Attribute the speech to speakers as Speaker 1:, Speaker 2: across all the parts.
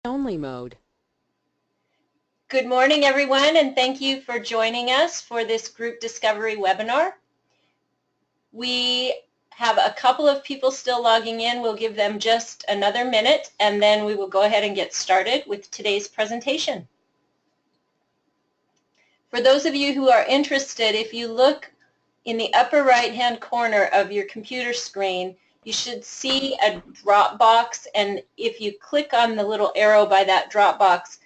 Speaker 1: only mode.
Speaker 2: Good morning, everyone, and thank you for joining us for this group discovery webinar. We have a couple of people still logging in. We'll give them just another minute, and then we will go ahead and get started with today's presentation. For those of you who are interested, if you look in the upper right-hand corner of your computer screen, you should see a drop box, and if you click on the little arrow by that drop box,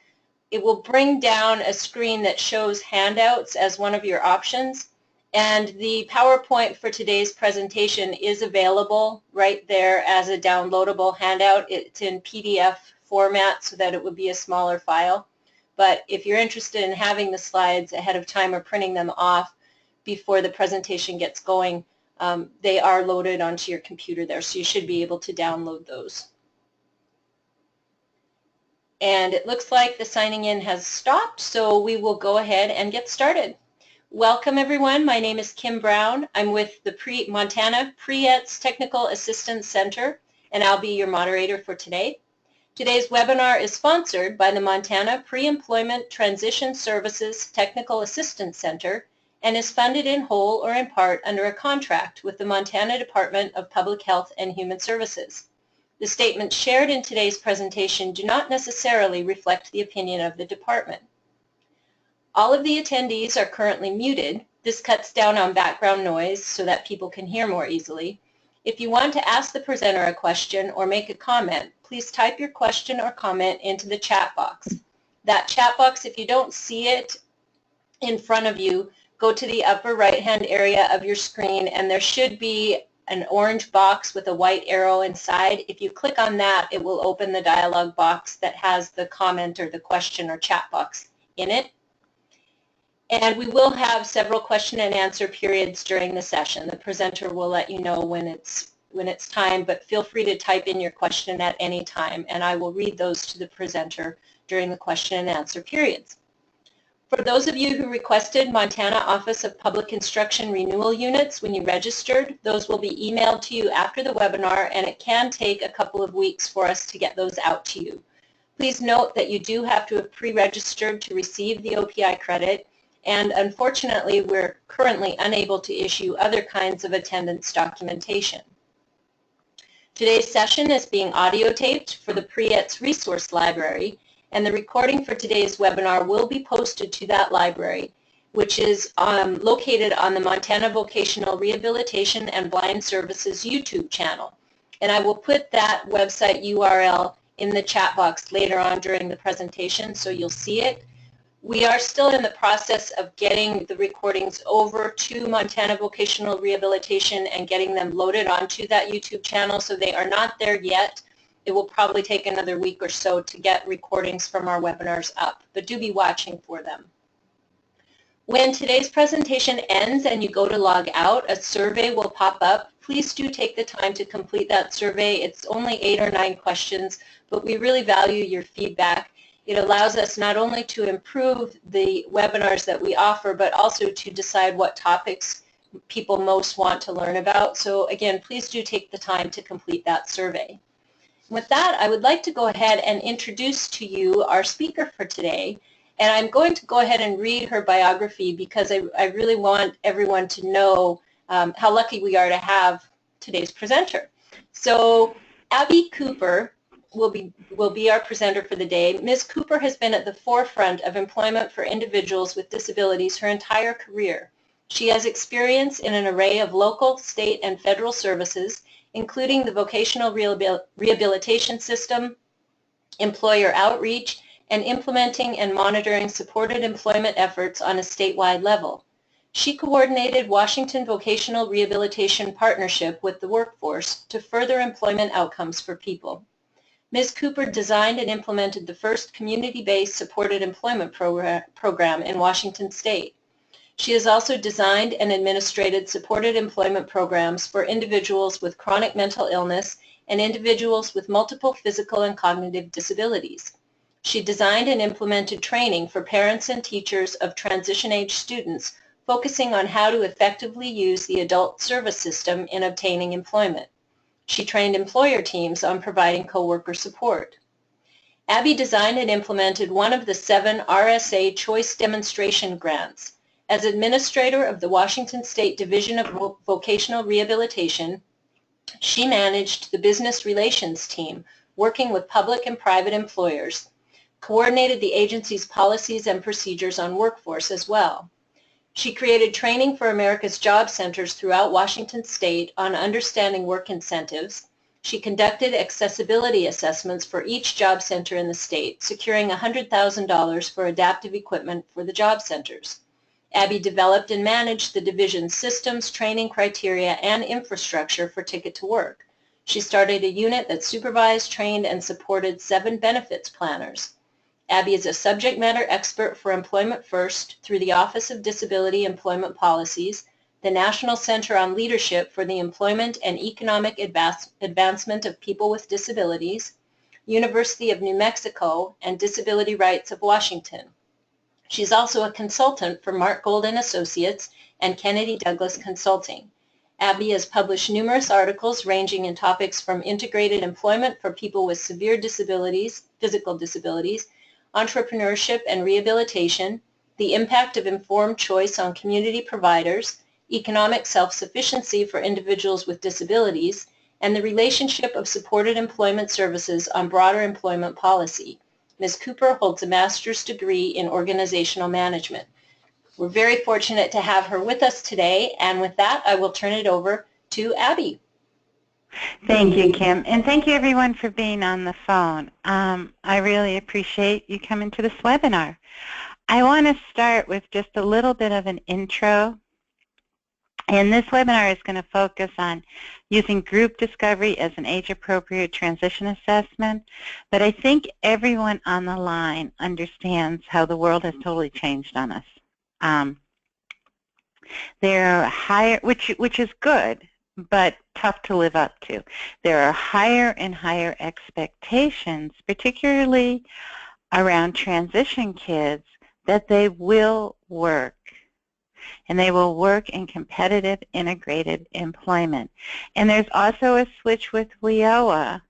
Speaker 2: it will bring down a screen that shows handouts as one of your options. And the PowerPoint for today's presentation is available right there as a downloadable handout. It's in PDF format so that it would be a smaller file. But if you're interested in having the slides ahead of time or printing them off before the presentation gets going, they are loaded onto your computer there, so you should be able to download those. And it looks like the signing in has stopped, so we will go ahead and get started. Welcome, everyone. My name is Kim Brown. I'm with the Montana Pre-ETS Technical Assistance Center, and I'll be your moderator for today. Today's webinar is sponsored by the Montana Pre-Employment Transition Services Technical Assistance Center and is funded in whole or in part under a contract with the Montana Department of Public Health and Human Services. The statements shared in today's presentation do not necessarily reflect the opinion of the department. All of the attendees are currently muted. This cuts down on background noise so that people can hear more easily. If you want to ask the presenter a question or make a comment, please type your question or comment into the chat box. That chat box, if you don't see it in front of you, go to the upper right-hand area of your screen, and there should be an orange box with a white arrow inside. If you click on that, it will open the dialog box that has the comment or the question or chat box in it. And we will have several question and answer periods during the session. The presenter will let you know when it's time, but feel free to type in your question at any time, and I will read those to the presenter during the question and answer periods. For those of you who requested Montana Office of Public Instruction renewal units when you registered, those will be emailed to you after the webinar, and it can take a couple of weeks for us to get those out to you. Please note that you do have to have pre-registered to receive the OPI credit, and unfortunately we're currently unable to issue other kinds of attendance documentation. Today's session is being audio taped for the Pre-ETS Resource Library, and the recording for today's webinar will be posted to that library, which is located on the Montana Vocational Rehabilitation and Blind Services YouTube channel. And I will put that website URL in the chat box later on during the presentation, so you'll see it. We are still in the process of getting the recordings over to Montana Vocational Rehabilitation and getting them loaded onto that YouTube channel, so they are not there yet. It will probably take another week or so to get recordings from our webinars up, but do be watching for them. When today's presentation ends and you go to log out, a survey will pop up. Please do take the time to complete that survey. It's only 8 or 9 questions, but we really value your feedback. It allows us not only to improve the webinars that we offer, but also to decide what topics people most want to learn about. So again, please do take the time to complete that survey. With that, I would like to go ahead and introduce to you our speaker for today. And I'm going to go ahead and read her biography because I really want everyone to know how lucky we are to have today's presenter. So Abby Cooper will be our presenter for the day. Ms. Cooper has been at the forefront of employment for individuals with disabilities her entire career. She has experience in an array of local, state, and federal services, including the vocational rehabilitation system, employer outreach, and implementing and monitoring supported employment efforts on a statewide level. She coordinated Washington Vocational Rehabilitation Partnership with the workforce to further employment outcomes for people. Ms. Cooper designed and implemented the first community-based supported employment program in Washington State. She has also designed and administrated supported employment programs for individuals with chronic mental illness and individuals with multiple physical and cognitive disabilities. She designed and implemented training for parents and teachers of transition-age students, focusing on how to effectively use the adult service system in obtaining employment. She trained employer teams on providing coworker support. Abby designed and implemented one of the 7 RSA Choice Demonstration Grants. As administrator of the Washington State Division of Vocational Rehabilitation, she managed the business relations team, working with public and private employers, coordinated the agency's policies and procedures on workforce as well. She created training for America's job centers throughout Washington State on understanding work incentives. She conducted accessibility assessments for each job center in the state, securing $100,000 for adaptive equipment for the job centers. Abby developed and managed the division's systems, training criteria, and infrastructure for Ticket to Work. She started a unit that supervised, trained, and supported 7 benefits planners. Abby is a subject matter expert for Employment First through the Office of Disability Employment Policies, the National Center on Leadership for the Employment and Economic Advancement of People with Disabilities, University of New Mexico, and Disability Rights of Washington. She's also a consultant for Mark Gold and Associates and Kennedy Douglas Consulting. Abby has published numerous articles ranging in topics from integrated employment for people with severe disabilities, physical disabilities, entrepreneurship and rehabilitation, the impact of informed choice on community providers, economic self-sufficiency for individuals with disabilities, and the relationship of supported employment services on broader employment policy. Ms. Cooper holds a master's degree in organizational management. We're very fortunate to have her with us today, and with that, I will turn it over to Abby.
Speaker 1: Thank you, Kim, and thank you everyone for being on the phone. I really appreciate you coming to this webinar. I want to start with just a little bit of an intro, and this webinar is going to focus on using group discovery as an age-appropriate transition assessment, but I think everyone on the line understands how the world has totally changed on us. There are higher, which is good, but tough to live up to. There are higher and higher expectations, particularly around transition kids, that they will work. And they will work in competitive integrated employment. And there's also a switch with WIOA,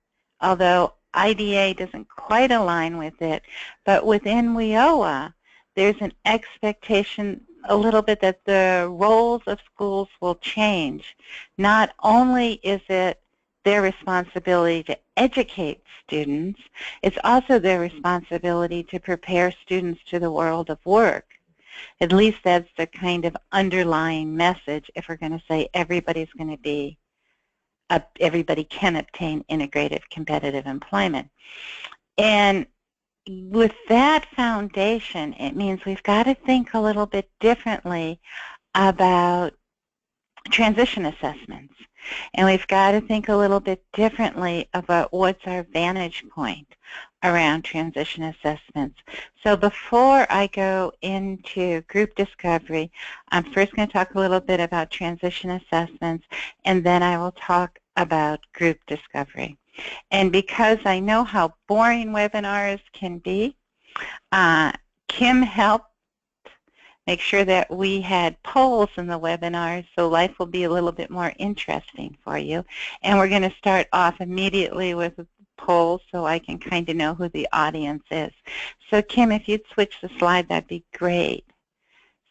Speaker 1: although IDA doesn't quite align with it, but within WIOA, there's an expectation a little bit that the roles of schools will change. Not only is it their responsibility to educate students, it's also their responsibility to prepare students to the world of work. At least that's the kind of underlying message if we're going to say everybody can obtain integrated competitive employment. And with that foundation, it means we've got to think a little bit differently about transition assessments. And we've got to think a little bit differently about what's our vantage point around transition assessments. So before I go into group discovery, I'm first going to talk a little bit about transition assessments, and then I will talk about group discovery. And because I know how boring webinars can be, Kim helped make sure that we had polls in the webinar, so life will be a little bit more interesting for you. And we're going to start off immediately with polls so I can kind of know who the audience is. So Kim, if you'd switch the slide, that'd be great.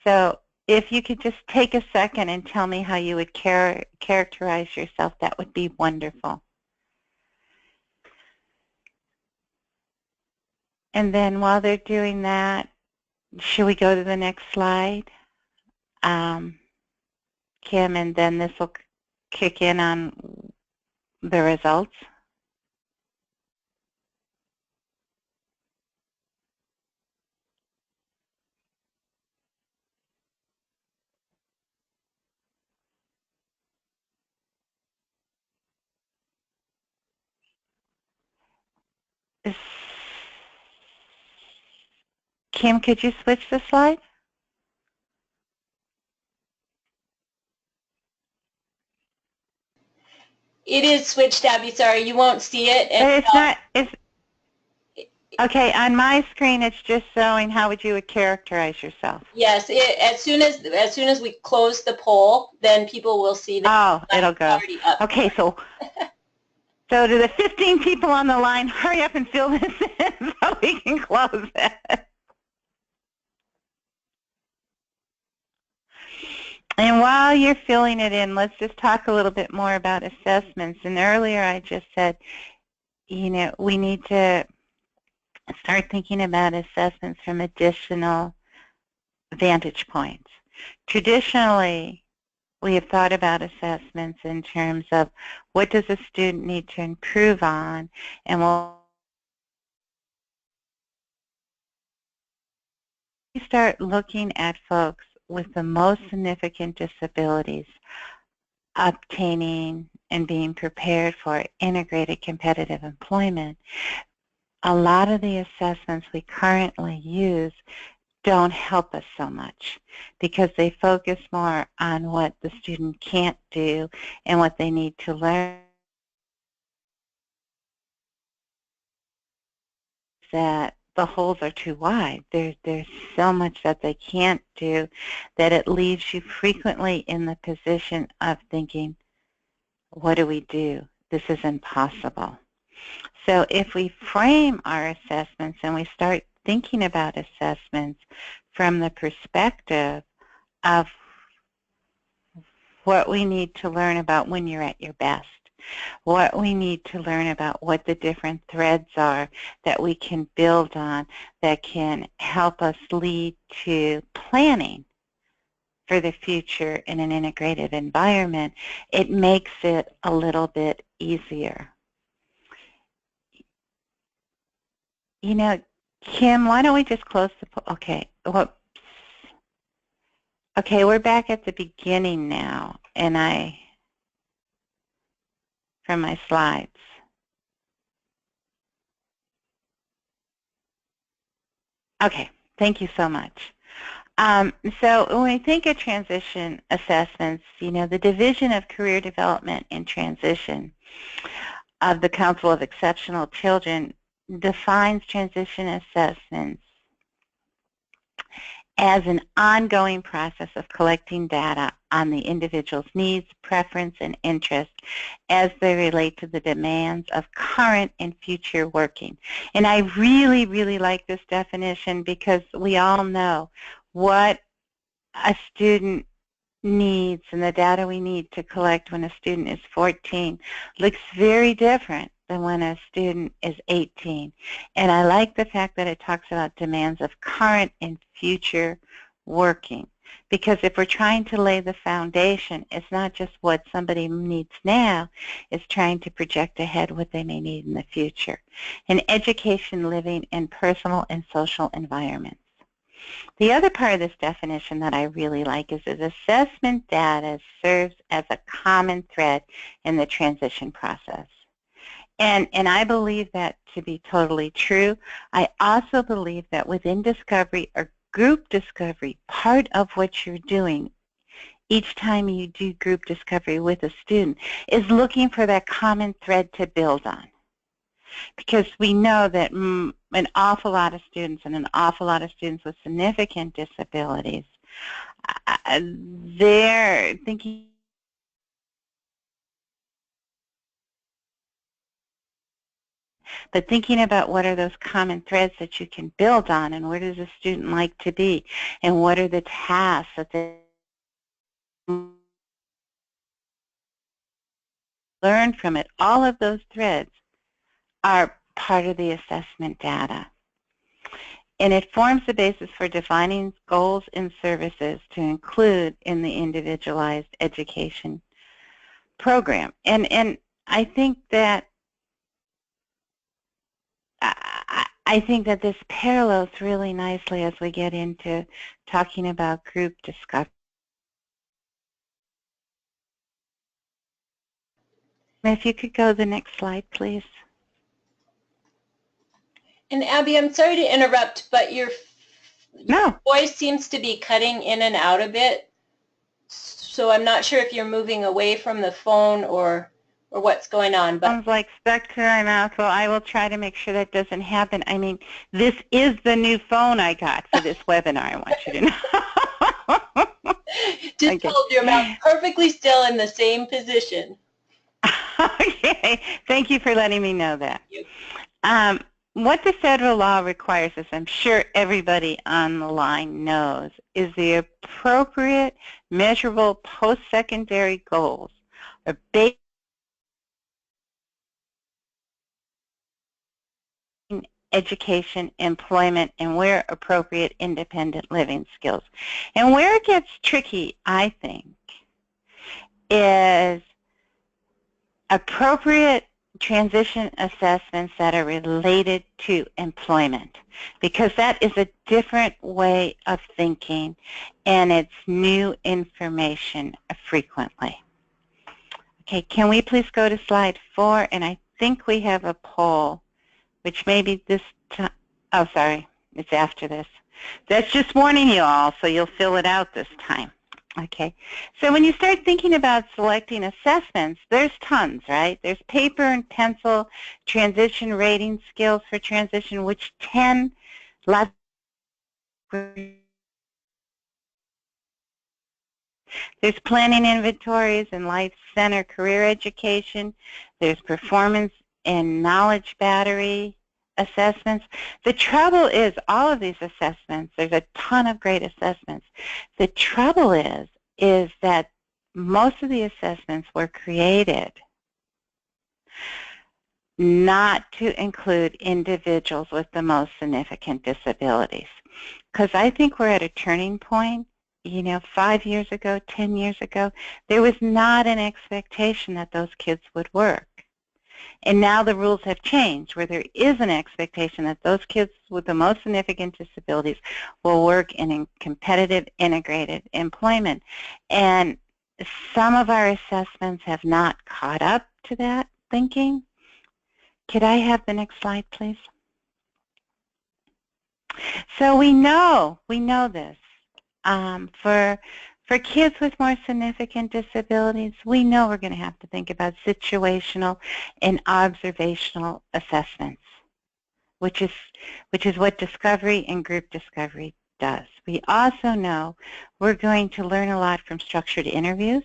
Speaker 1: So if you could just take a second and tell me how you would characterize yourself, that would be wonderful. And then while they're doing that, should we go to the next slide, Kim, and then this will kick in on the results. Kim, could you switch the slide?
Speaker 2: It is switched, Abby. Sorry, you won't see it.
Speaker 1: But it's not. It's okay. On my screen, it's just showing how would you characterize yourself.
Speaker 2: Yes. As soon as we close the poll, then people will see that.
Speaker 1: Oh, it'll go.
Speaker 2: Already up.
Speaker 1: Okay, so So to the 15 people on the line, hurry up and fill this in so we can close it. And while you're filling it in, let's just talk a little bit more about assessments. And earlier I just said, we need to start thinking about assessments from additional vantage points. Traditionally, we have thought about assessments in terms of what does a student need to improve on, and we'll start looking at folks with the most significant disabilities obtaining and being prepared for integrated competitive employment. A lot of the assessments we currently use don't help us so much because they focus more on what the student can't do and what they need to learn, that the holes are too wide. There's so much that they can't do that it leaves you frequently in the position of thinking, what do we do? This is impossible. So if we frame our assessments and we start thinking about assessments from the perspective of what we need to learn about when you're at your best, what we need to learn about what the different threads are that we can build on that can help us lead to planning for the in an integrated environment, it makes it a little bit easier. Kim, why don't we just close the, okay, whoops. Okay, we're back at the beginning now, and from my slides. Okay, thank you so much. So when we think of transition assessments, the Division of Career Development and Transition of the Council of Exceptional Children defines transition assessments as an ongoing process of collecting data on the individual's needs, preference, and interest as they relate to the demands of current and future working. And I really, really like this definition because we all know what a student needs and the data we need to collect when a student is 14 looks very different than when a student is 18. And I like the fact that it talks about demands of current and future working, because if we're trying to lay the foundation, it's not just what somebody needs now, it's trying to project ahead what they may need in the future. In education, living in personal and social environments. The other part of this definition that I really like is that assessment data serves as a common thread in the transition process. And I believe that to be totally true. I also believe that within discovery or group discovery, part of what you're doing each time you do group discovery with a student is looking for that common thread to build on. Because we know that an awful lot of students and an awful lot of students with significant disabilities, they're thinking about what are those common threads that you can build on, and where does a student like to be, and what are the tasks that they learn from it. All of those threads are part of the assessment data. And it forms the basis for defining goals and services to include in the individualized education program. And I think that this parallels really nicely as we get into talking about group discovery. If you could go to the next slide, please.
Speaker 2: And Abby, I'm sorry to interrupt, but your voice seems to be cutting in and out a bit. So I'm not sure if you're moving away from the phone or what's going on. But
Speaker 1: sounds like stuck to my mouth. Well, I will try to make sure that doesn't happen. I mean, this is the new phone I got for this webinar, I want you to know.
Speaker 2: Just hold your mouth perfectly still in the same position.
Speaker 1: Okay, thank you for letting me know that.
Speaker 2: Thank
Speaker 1: What the federal law requires, as I'm sure everybody on the line knows, is the appropriate, measurable post-secondary goals are based on education, employment, and where appropriate, independent living skills. And where it gets tricky, I think, is appropriate transition assessments that are related to employment, because that is a different way of thinking and it's new information frequently. Okay, can we please go to slide 4? And I think we have a poll, which maybe this time, oh sorry, it's after this. That's just warning you all, so you'll fill it out this time. Okay, so when you start thinking about selecting assessments, there's tons, right? There's paper and pencil, transition rating skills for transition, which tend lots. There's planning inventories and life center career education. There's performance and knowledge battery assessments. The trouble is all of these assessments, there's a ton of great assessments. The trouble is that most of the assessments were created not to include individuals with the most significant disabilities. Because I think we're at a turning point. You know, 5 years ago, 10 years ago, there was not an expectation that those kids would work. And now the rules have changed where there is an expectation that those kids with the most significant disabilities will work in competitive integrated employment. And some of our assessments have not caught up to that thinking. Could I have the next slide, please? So we know this. For kids with more significant disabilities, we know we're going to have to think about situational and observational assessments, which is what discovery and group discovery does. We also know we're going to learn a lot from structured interviews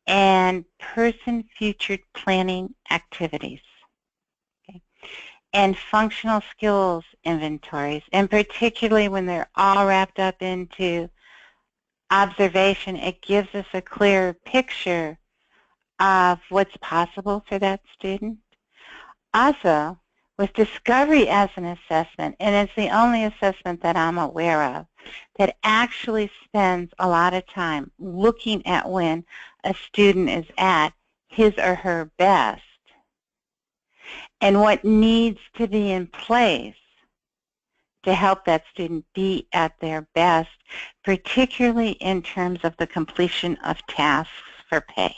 Speaker 1: and person-featured planning activities. Okay. And functional skills inventories, and particularly when they're all wrapped up into observation, it gives us a clearer picture of what's possible for that student. Also, with discovery as an assessment, and it's the only assessment that I'm aware of that actually spends a lot of time looking at when a student is at his or her best and what needs to be in place to help that student be at their best, particularly in terms of the completion of tasks for pay.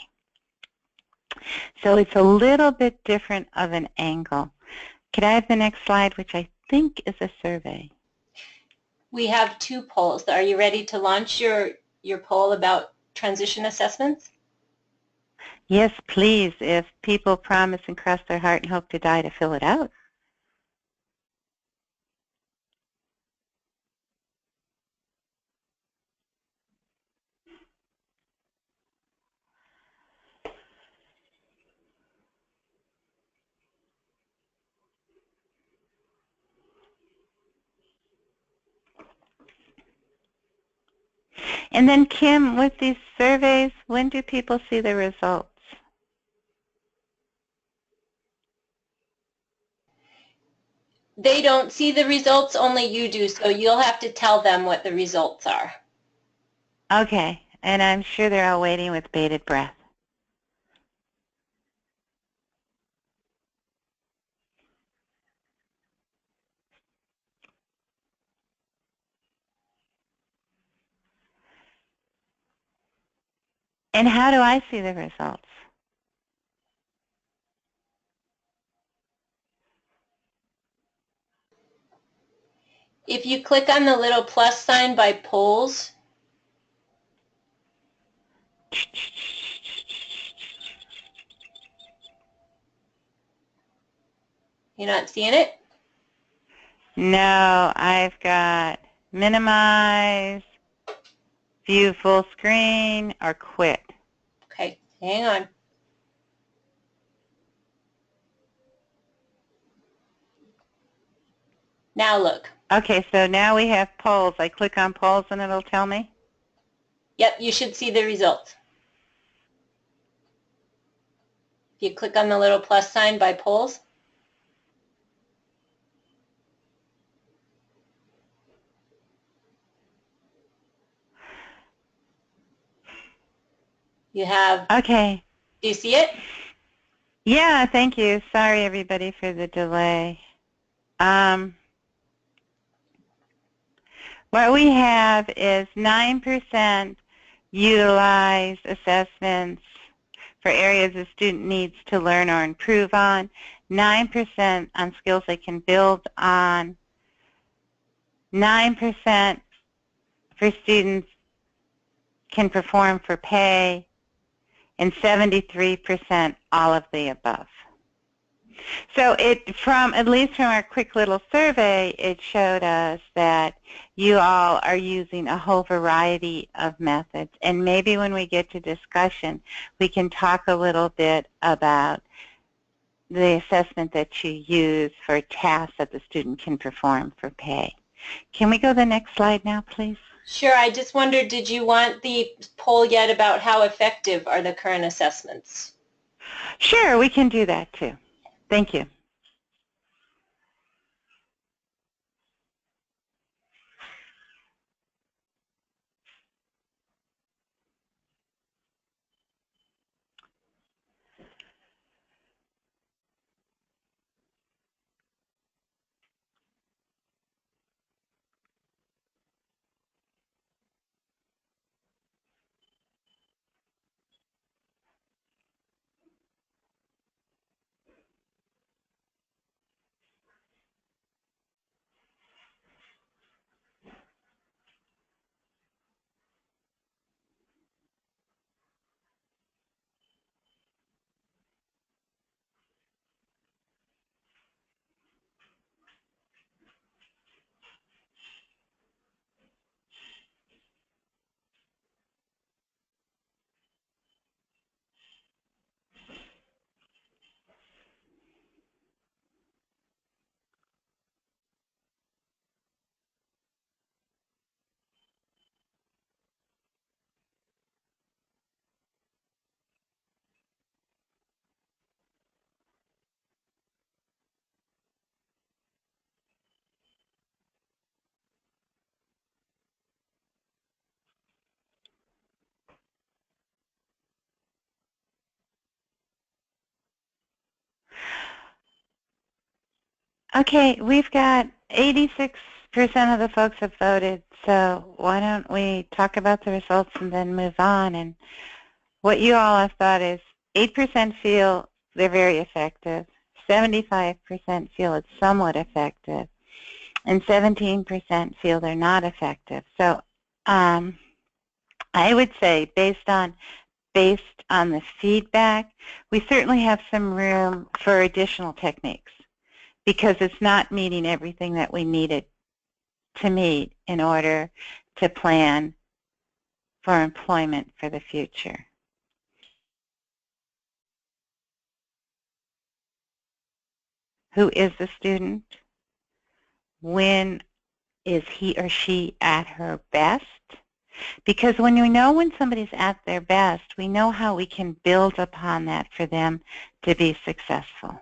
Speaker 1: So it's a little bit different of an angle. Could I have the next slide, which I think is a survey?
Speaker 2: We have 2 polls. Are you ready to launch your poll about transition assessments?
Speaker 1: Yes, please, if people promise and cross their heart and hope to die to fill it out. And then, Kim, with these surveys, when do people see the results?
Speaker 2: They don't see the results, only you do, so you'll have to tell them what the results are.
Speaker 1: Okay, and I'm sure they're all waiting with bated breath. And how do I see the results?
Speaker 2: If you click on the little plus sign by polls, you're not seeing it?
Speaker 1: No, I've got minimize, view full screen, or quit.
Speaker 2: Okay, hang on. Now look.
Speaker 1: Okay, so now we have polls. I click on polls and it'll tell me?
Speaker 2: Yep, you should see the results. If you click on the little plus sign by polls. You have,
Speaker 1: Okay.
Speaker 2: do you see it?
Speaker 1: Yeah, thank you. Sorry, everybody, for the delay. What we have is 9% utilize assessments for areas of student needs to learn or improve on, 9% on skills they can build on, 9% for students can perform for pay, and 73% all of the above. So at least from our quick little survey, it showed us that you all are using a whole variety of methods. And maybe when we get to discussion, we can talk a little bit about the assessment that you use for tasks that the student can perform for pay. Can we go to the next slide now, please?
Speaker 2: Sure. I just wondered, did you want the poll yet about how effective are the current assessments?
Speaker 1: Sure, we can do that too. Thank you. Okay, we've got 86% of the folks have voted, so why don't we talk about the results and then move on. And what you all have thought is 8% feel they're very effective, 75% feel it's somewhat effective, and 17% feel they're not effective. So I would say based on the feedback, we certainly have some room for additional techniques, because it's not meeting everything that we needed to meet in order to plan for employment for the future. Who is the student? When is he or she at her best? Because when we know when somebody's at their best, we know how we can build upon that for them to be successful.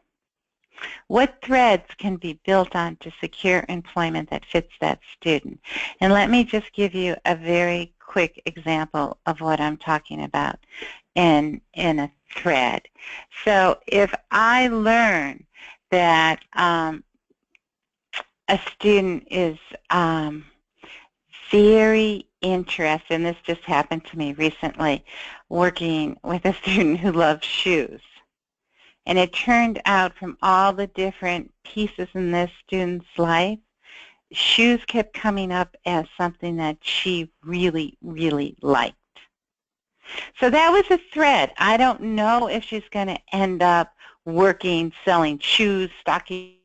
Speaker 1: What threads can be built on to secure employment that fits that student? And let me just give you a very quick example of what I'm talking about in a thread. So if I learn that a student is very interested, and this just happened to me recently, working with a student who loves shoes. And it turned out from all the different pieces in this student's life, shoes kept coming up as something that she really, really liked. So that was a thread. I don't know if she's going to end up working, selling shoes, stockings,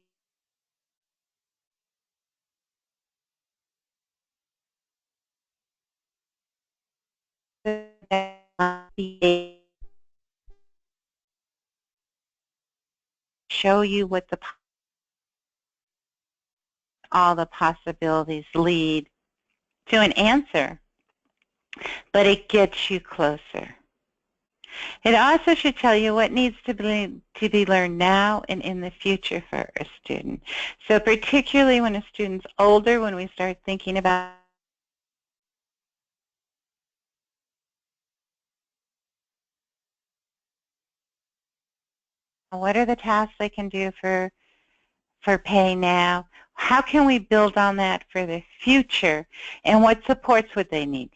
Speaker 1: show you what the all the possibilities lead to an answer, but it gets you closer. It also should tell you what needs to be learned now and in the future for a student. So particularly when a student's older, when we start thinking about what are the tasks they can do for pay now, how can we build on that for the future, and what supports would they need,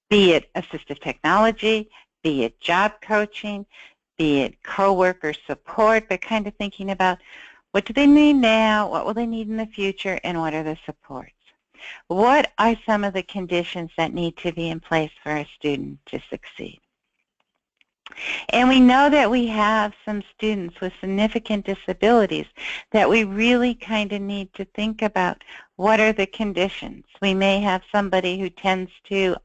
Speaker 1: be it assistive technology, be it job coaching, be it coworker support, but kind of thinking about what do they need now, what will they need in the future, and what are the supports. What are some of the conditions that need to be in place for a student to succeed? And we know that we have some students with significant disabilities that we really kind of need to think about what are the conditions. We may have somebody who tends to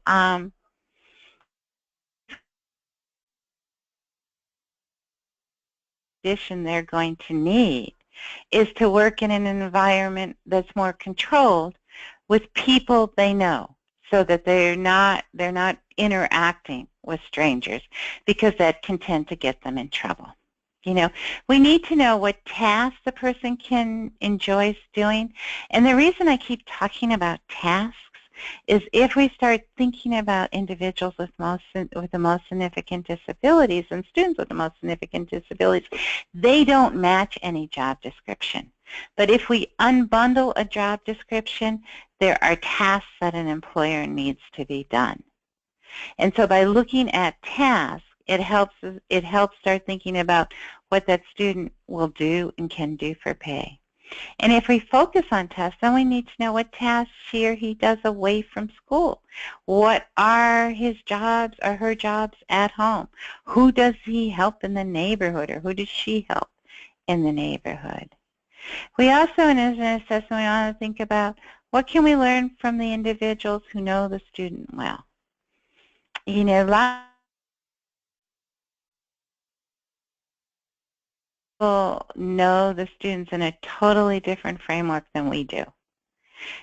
Speaker 1: condition they're going to need is to work in an environment that's more controlled with people they know, so that they're not interacting with strangers, because that can tend to get them in trouble. You know, we need to know what tasks the person can enjoy doing. And the reason I keep talking about tasks is if we start thinking about individuals with the most significant disabilities and students with the most significant disabilities, they don't match any job description. But if we unbundle a job description, there are tasks that an employer needs to be done. And so by looking at tasks, it helps start thinking about what that student will do and can do for pay. And if we focus on tasks, then we need to know what tasks she or he does away from school. What are his jobs or her jobs at home? Who does he help in the neighborhood, or who does she help in the neighborhood? We also, in an assessment, we want to think about what can we learn from the individuals who know the student well. You know, a lot of people know the students in a totally different framework than we do.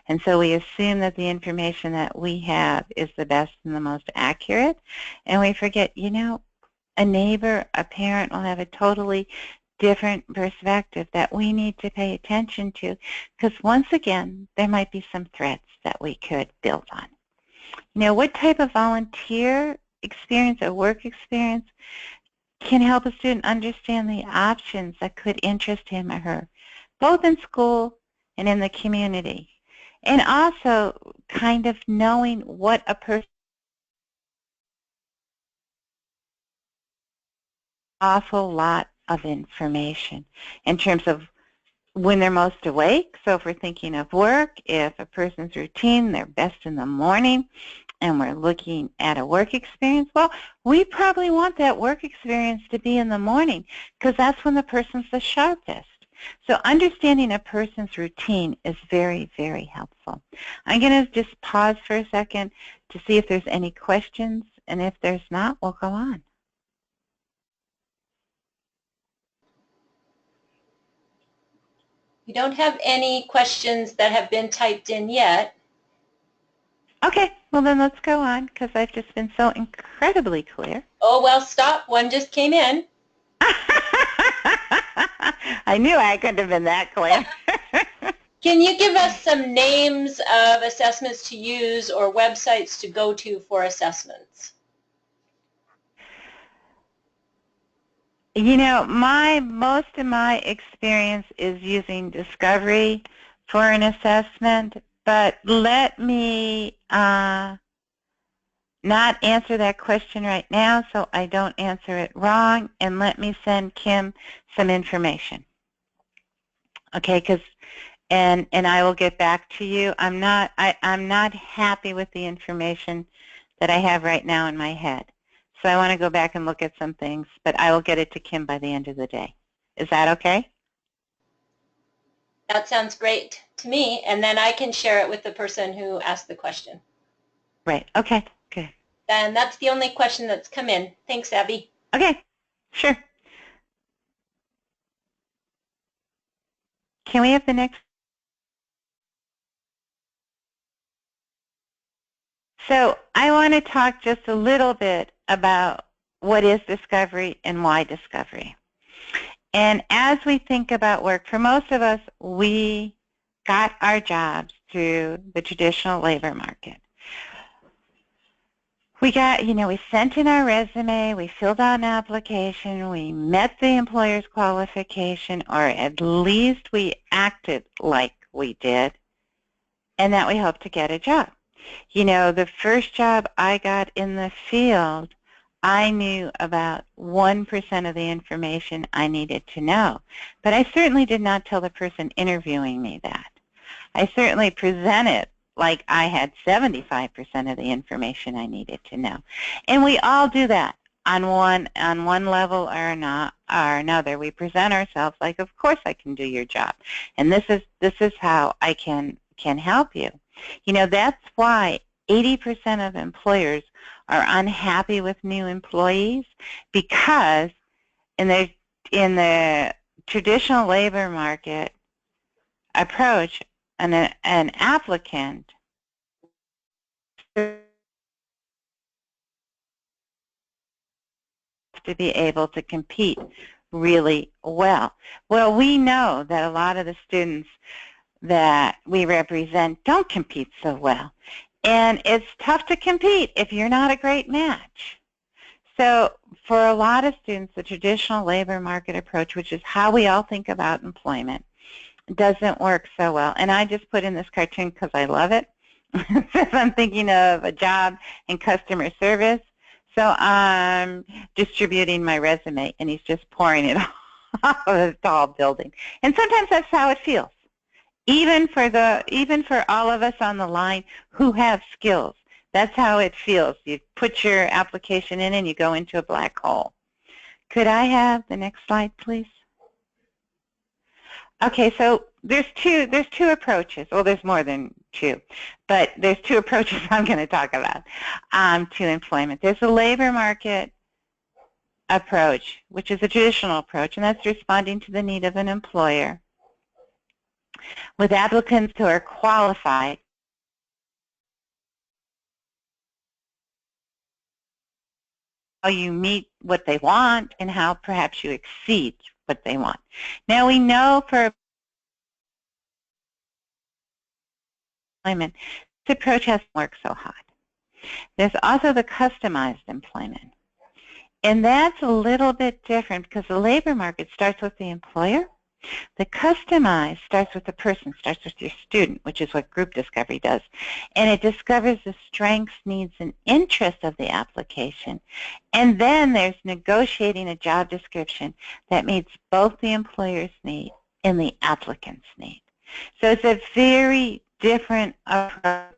Speaker 1: And so we assume that the information that we have is the best and the most accurate, and we forget, you know, a neighbor, a parent will have a totally different perspective that we need to pay attention to, because once again, there might be some threats that we could build on. You know, what type of volunteer experience or work experience can help a student understand the options that could interest him or her, both in school and in the community. And also kind of knowing what a person awful lot of information in terms of when they're most awake. So if we're thinking of work, if a person's routine, they're best in the morning, and we're looking at a work experience, well, we probably want that work experience to be in the morning, because that's when the person's the sharpest. So understanding a person's routine is very, very helpful. I'm going to just pause for a second to see if there's any questions, and if there's not, we'll go on.
Speaker 2: We don't have any questions that have been typed in yet.
Speaker 1: Okay, well then let's go on, because I've just been so incredibly clear.
Speaker 2: Oh, well, stop. One just came in.
Speaker 1: I knew I couldn't have been that clear.
Speaker 2: Can you give us some names of assessments to use or websites to go to for assessments?
Speaker 1: You know, most of my experience is using Discovery for an assessment, but let me not answer that question right now so I don't answer it wrong, and let me send Kim some information. Okay, and I will get back to you. I'm not happy with the information that I have right now in my head. So I want to go back and look at some things, but I will get it to Kim by the end of the day. Is that okay?
Speaker 2: That sounds great to me, and then I can share it with the person who asked the question.
Speaker 1: Right. Okay, good.
Speaker 2: And that's the only question that's come in. Thanks, Abby.
Speaker 1: Okay, sure. Can we have the next So I want to talk just a little bit about what is discovery and why discovery. And as we think about work, for most of us, we got our jobs through the traditional labor market. We sent in our resume, we filled out an application, we met the employer's qualification, or at least we acted like we did, and that we hoped to get a job. The first job I got in the field, I knew about 1% of the information I needed to know. But I certainly did not tell the person interviewing me that. I certainly presented like I had 75% of the information I needed to know. And we all do that on one level or another. We present ourselves like, of course I can do your job. And this is how I can help you. That's why 80% of employers are unhappy with new employees, because in the traditional labor market approach, an applicant to be able to compete really well. Well, we know that a lot of the students that we represent don't compete so well. And it's tough to compete if you're not a great match. So for a lot of students, the traditional labor market approach, which is how we all think about employment, doesn't work so well. And I just put in this cartoon because I love it. Since I'm thinking of a job in customer service. So I'm distributing my resume, and he's just pouring it off of a tall building. And sometimes that's how it feels. Even for all of us on the line who have skills, that's how it feels. You put your application in and you go into a black hole. Could I have the next slide, please? Okay, so there's two approaches. Well, there's more than two, but there's two approaches I'm going to talk about to employment. There's a labor market approach, which is a traditional approach, and that's responding to the need of an employer with applicants who are qualified how you meet what they want and how perhaps you exceed what they want. Now we know for employment, this approach hasn't worked so hot. There's also the customized employment. And that's a little bit different because the labor market starts with the employer. The customized starts with the person, starts with your student, which is what group discovery does. And it discovers the strengths, needs, and interests of the application. And then there's negotiating a job description that meets both the employer's need and the applicant's need. So it's a very different approach.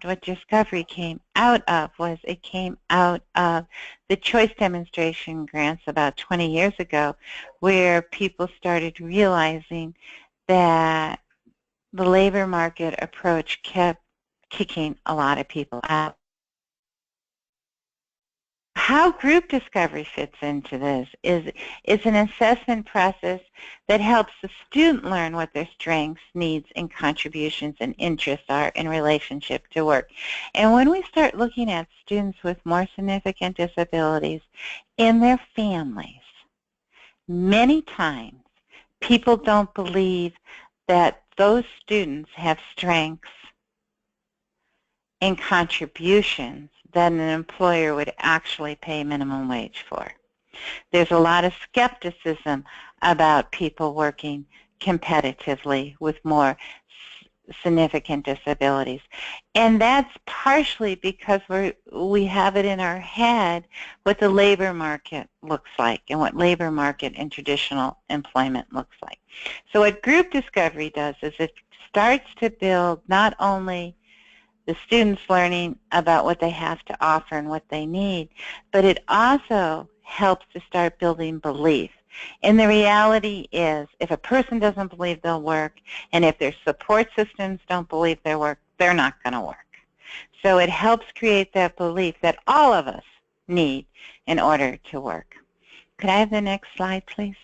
Speaker 1: What discovery came out of was it came out of the choice demonstration grants about 20 years ago, where people started realizing that the labor market approach kept kicking a lot of people out. How group discovery fits into this is an assessment process that helps the student learn what their strengths, needs, and contributions and interests are in relationship to work. And when we start looking at students with more significant disabilities in their families, many times people don't believe that those students have strengths and contributions that an employer would actually pay minimum wage for. There's a lot of skepticism about people working competitively with more significant disabilities. And that's partially because we have it in our head what the labor market looks like and what labor market and traditional employment looks like. So what group discovery does is it starts to build not only the students learning about what they have to offer and what they need, but it also helps to start building belief. And the reality is, if a person doesn't believe they'll work, and if their support systems don't believe they'll work, they're not going to work. So it helps create that belief that all of us need in order to work. Could I have the next slide, please?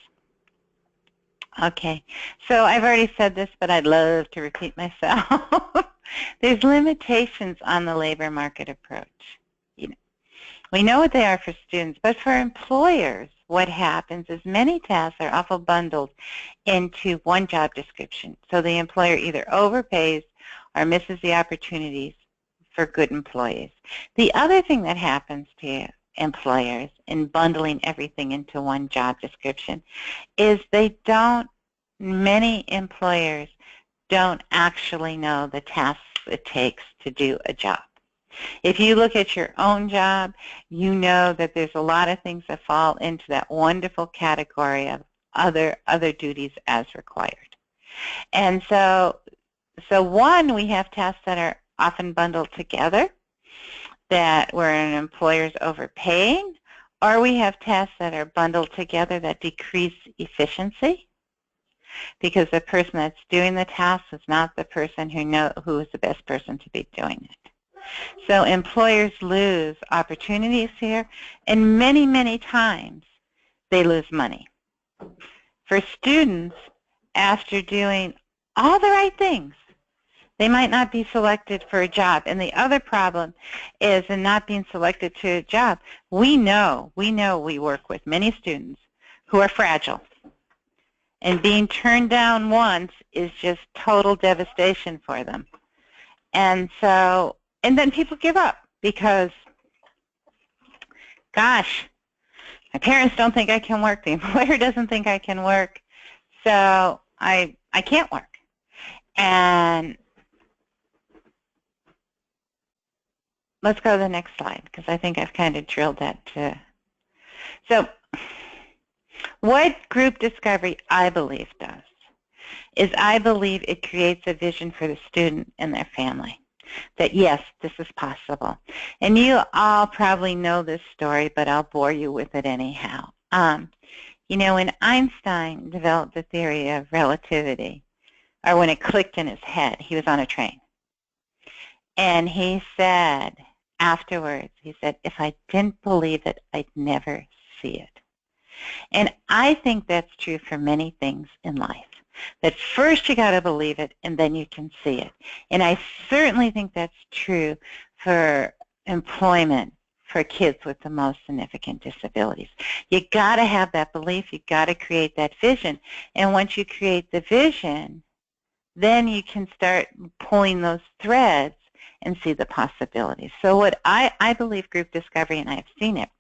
Speaker 1: Okay, so I've already said this, but I'd love to repeat myself. There's limitations on the labor market approach. You know, we know what they are for students, but for employers, what happens is many tasks are awful bundled into one job description. So the employer either overpays or misses the opportunities for good employees. The other thing that happens to employers in bundling everything into one job description is many employers don't actually know the tasks it takes to do a job. If you look at your own job, you know that there's a lot of things that fall into that wonderful category of other duties as required. And so one, we have tasks that are often bundled together, that where an employer's overpaying, or we have tasks that are bundled together that decrease efficiency because the person that's doing the task is not the person who is the best person to be doing it. So employers lose opportunities here, and many, many times they lose money. For students, after doing all the right things, they might not be selected for a job. And the other problem is in not being selected to a job, we know we work with many students who are fragile. And being turned down once is just total devastation for them. And then people give up because, gosh, my parents don't think I can work. The employer doesn't think I can work. So I can't work. And let's go to the next slide because I think I've kind of drilled that too. So what group discovery, I believe, does is I believe it creates a vision for the student and their family that, yes, this is possible. And you all probably know this story, but I'll bore you with it anyhow. You know, when Einstein developed the theory of relativity, or when it clicked in his head, he was on a train. And he said afterwards, he said, if I didn't believe it, I'd never see it. And I think that's true for many things in life. That first you got to believe it, and then you can see it. And I certainly think that's true for employment for kids with the most significant disabilities. You got to have that belief. You got to create that vision. And once you create the vision, then you can start pulling those threads and see the possibilities. So what I believe group discovery, and I have seen it,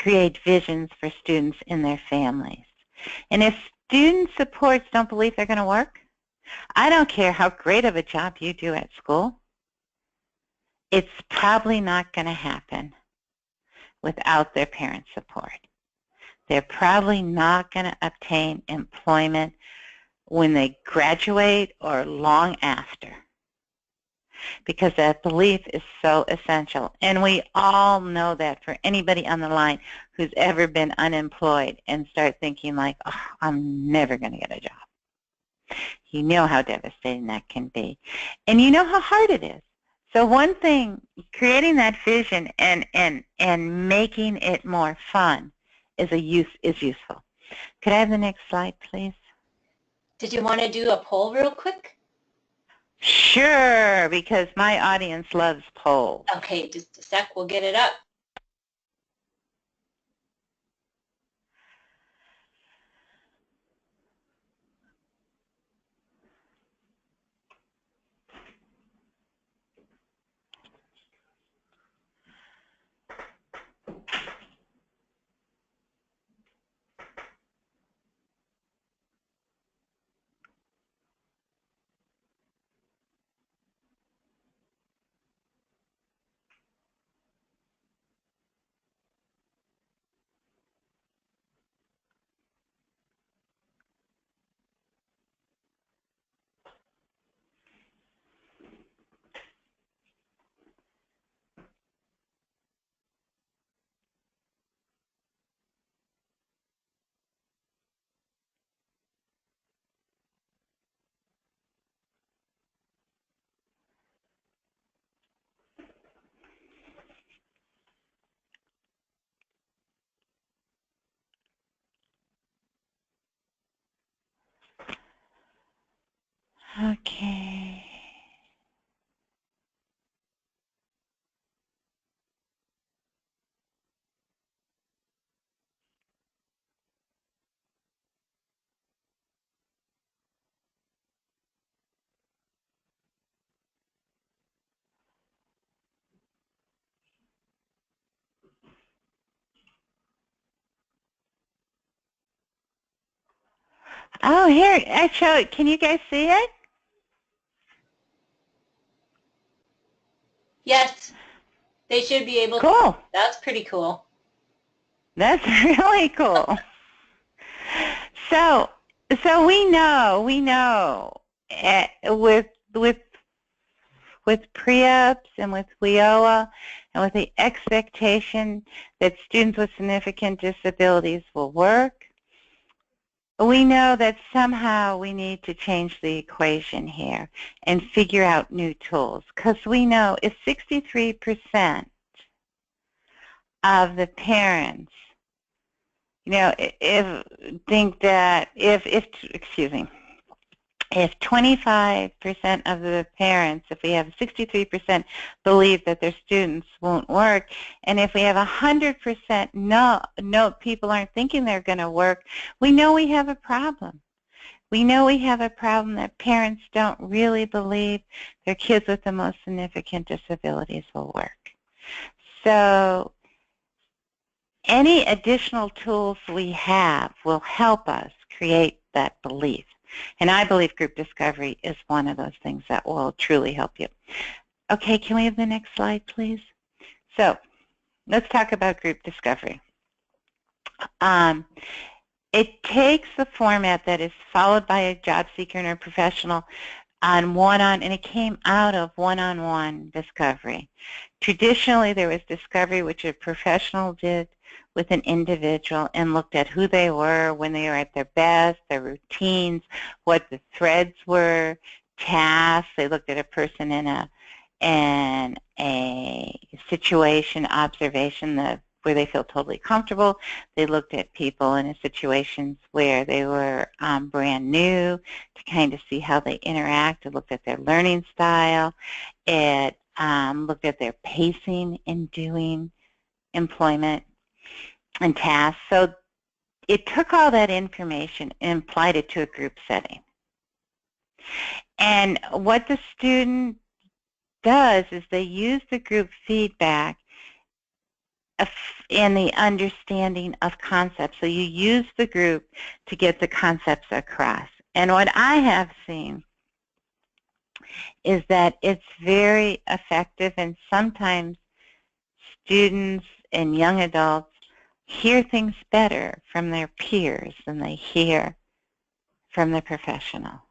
Speaker 1: create visions for students and their families. And if student supports don't believe they're going to work, I don't care how great of a job you do at school, it's probably not going to happen without their parent support. They're probably not going to obtain employment when they graduate or long after, because that belief is so essential. And we all know that for anybody on the line who's ever been unemployed and start thinking like, oh, I'm never going to get a job. You know how devastating that can be. And you know how hard it is. So one thing, creating that vision and making it more fun is useful. Could I have the next slide, please?
Speaker 2: Did you want to do a poll real quick?
Speaker 1: Sure, because my audience loves polls.
Speaker 2: Okay, just a sec, we'll get it up.
Speaker 1: Okay. Oh, here, I show it. Can you guys see it?
Speaker 2: Yes, they should be able to.
Speaker 1: Cool.
Speaker 2: That's pretty cool.
Speaker 1: That's really cool. So, we know with pre-ups and with WIOA and with the expectation that students with significant disabilities will work, we know that somehow we need to change the equation here and figure out new tools, because we know if 63% of the parents, if 25% of the parents, if we have 63% believe that their students won't work, and if we have 100% no, people aren't thinking they're going to work, we know we have a problem. We know we have a problem that parents don't really believe their kids with the most significant disabilities will work. So any additional tools we have will help us create that belief. And I believe group discovery is one of those things that will truly help you. Okay, can we have the next slide, please? So let's talk about group discovery. It takes the format that is followed by a job seeker and a professional and it came out of one-on-one discovery. Traditionally, there was discovery which a professional did with an individual and looked at who they were when they were at their best, their routines, what the threads were, tasks. They looked at a person in a situation, observation where they feel totally comfortable. They looked at people in situations where they were brand new to kind of see how they interact. It looked at their learning style. It looked at their pacing in doing employment and tasks. So it took all that information and applied it to a group setting. And what the student does is they use the group feedback in the understanding of concepts. So you use the group to get the concepts across. And what I have seen is that it's very effective, and sometimes students and young adults hear things better from their peers than they hear from the professional.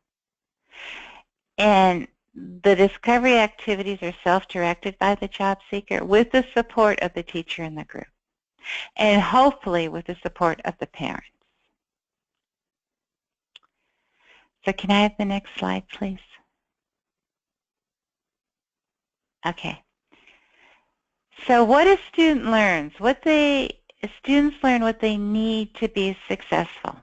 Speaker 1: And the discovery activities are self-directed by the job seeker with the support of the teacher in the group, and hopefully with the support of the parents. So can I have the next slide, please? Okay. So what a student learns, students learn what they need to be successful.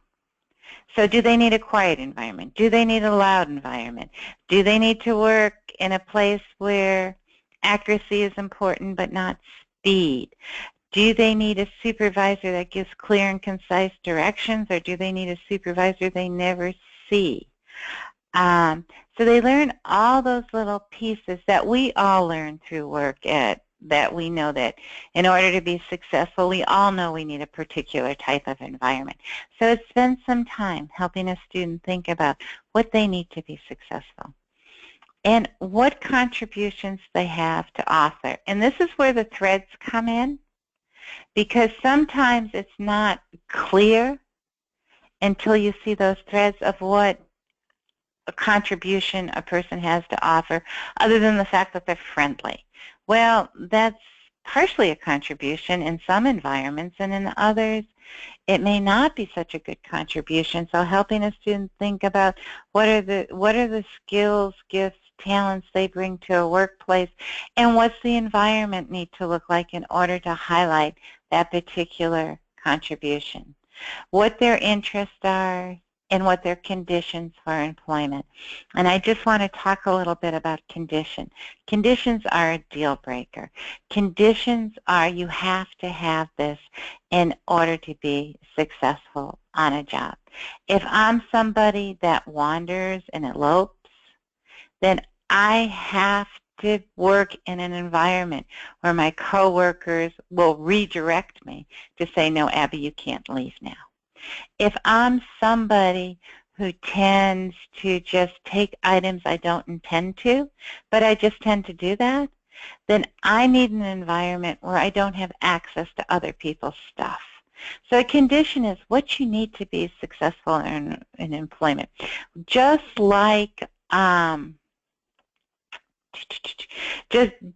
Speaker 1: So do they need a quiet environment? Do they need a loud environment? Do they need to work in a place where accuracy is important but not speed? Do they need a supervisor that gives clear and concise directions, or do they need a supervisor they never see? So they learn all those little pieces that we all learn through work that we know that in order to be successful, we all know we need a particular type of environment. So it spends some time helping a student think about what they need to be successful and what contributions they have to offer. And this is where the threads come in, because sometimes it's not clear until you see those threads of what a contribution a person has to offer, other than the fact that they're friendly. Well, that's partially a contribution in some environments, and in others it may not be such a good contribution. So helping a student think about what are the skills, gifts, talents they bring to a workplace, and what's the environment need to look like in order to highlight that particular contribution. What their interests are, and what their conditions for employment. And I just want to talk a little bit about condition. Conditions are a deal breaker. Conditions are you have to have this in order to be successful on a job. If I'm somebody that wanders and elopes, then I have to work in an environment where my coworkers will redirect me to say, no, Abby, you can't leave now. If I'm somebody who tends to just take items I don't intend to, but I just tend to do that, then I need an environment where I don't have access to other people's stuff. So a condition is what you need to be successful in employment. Just like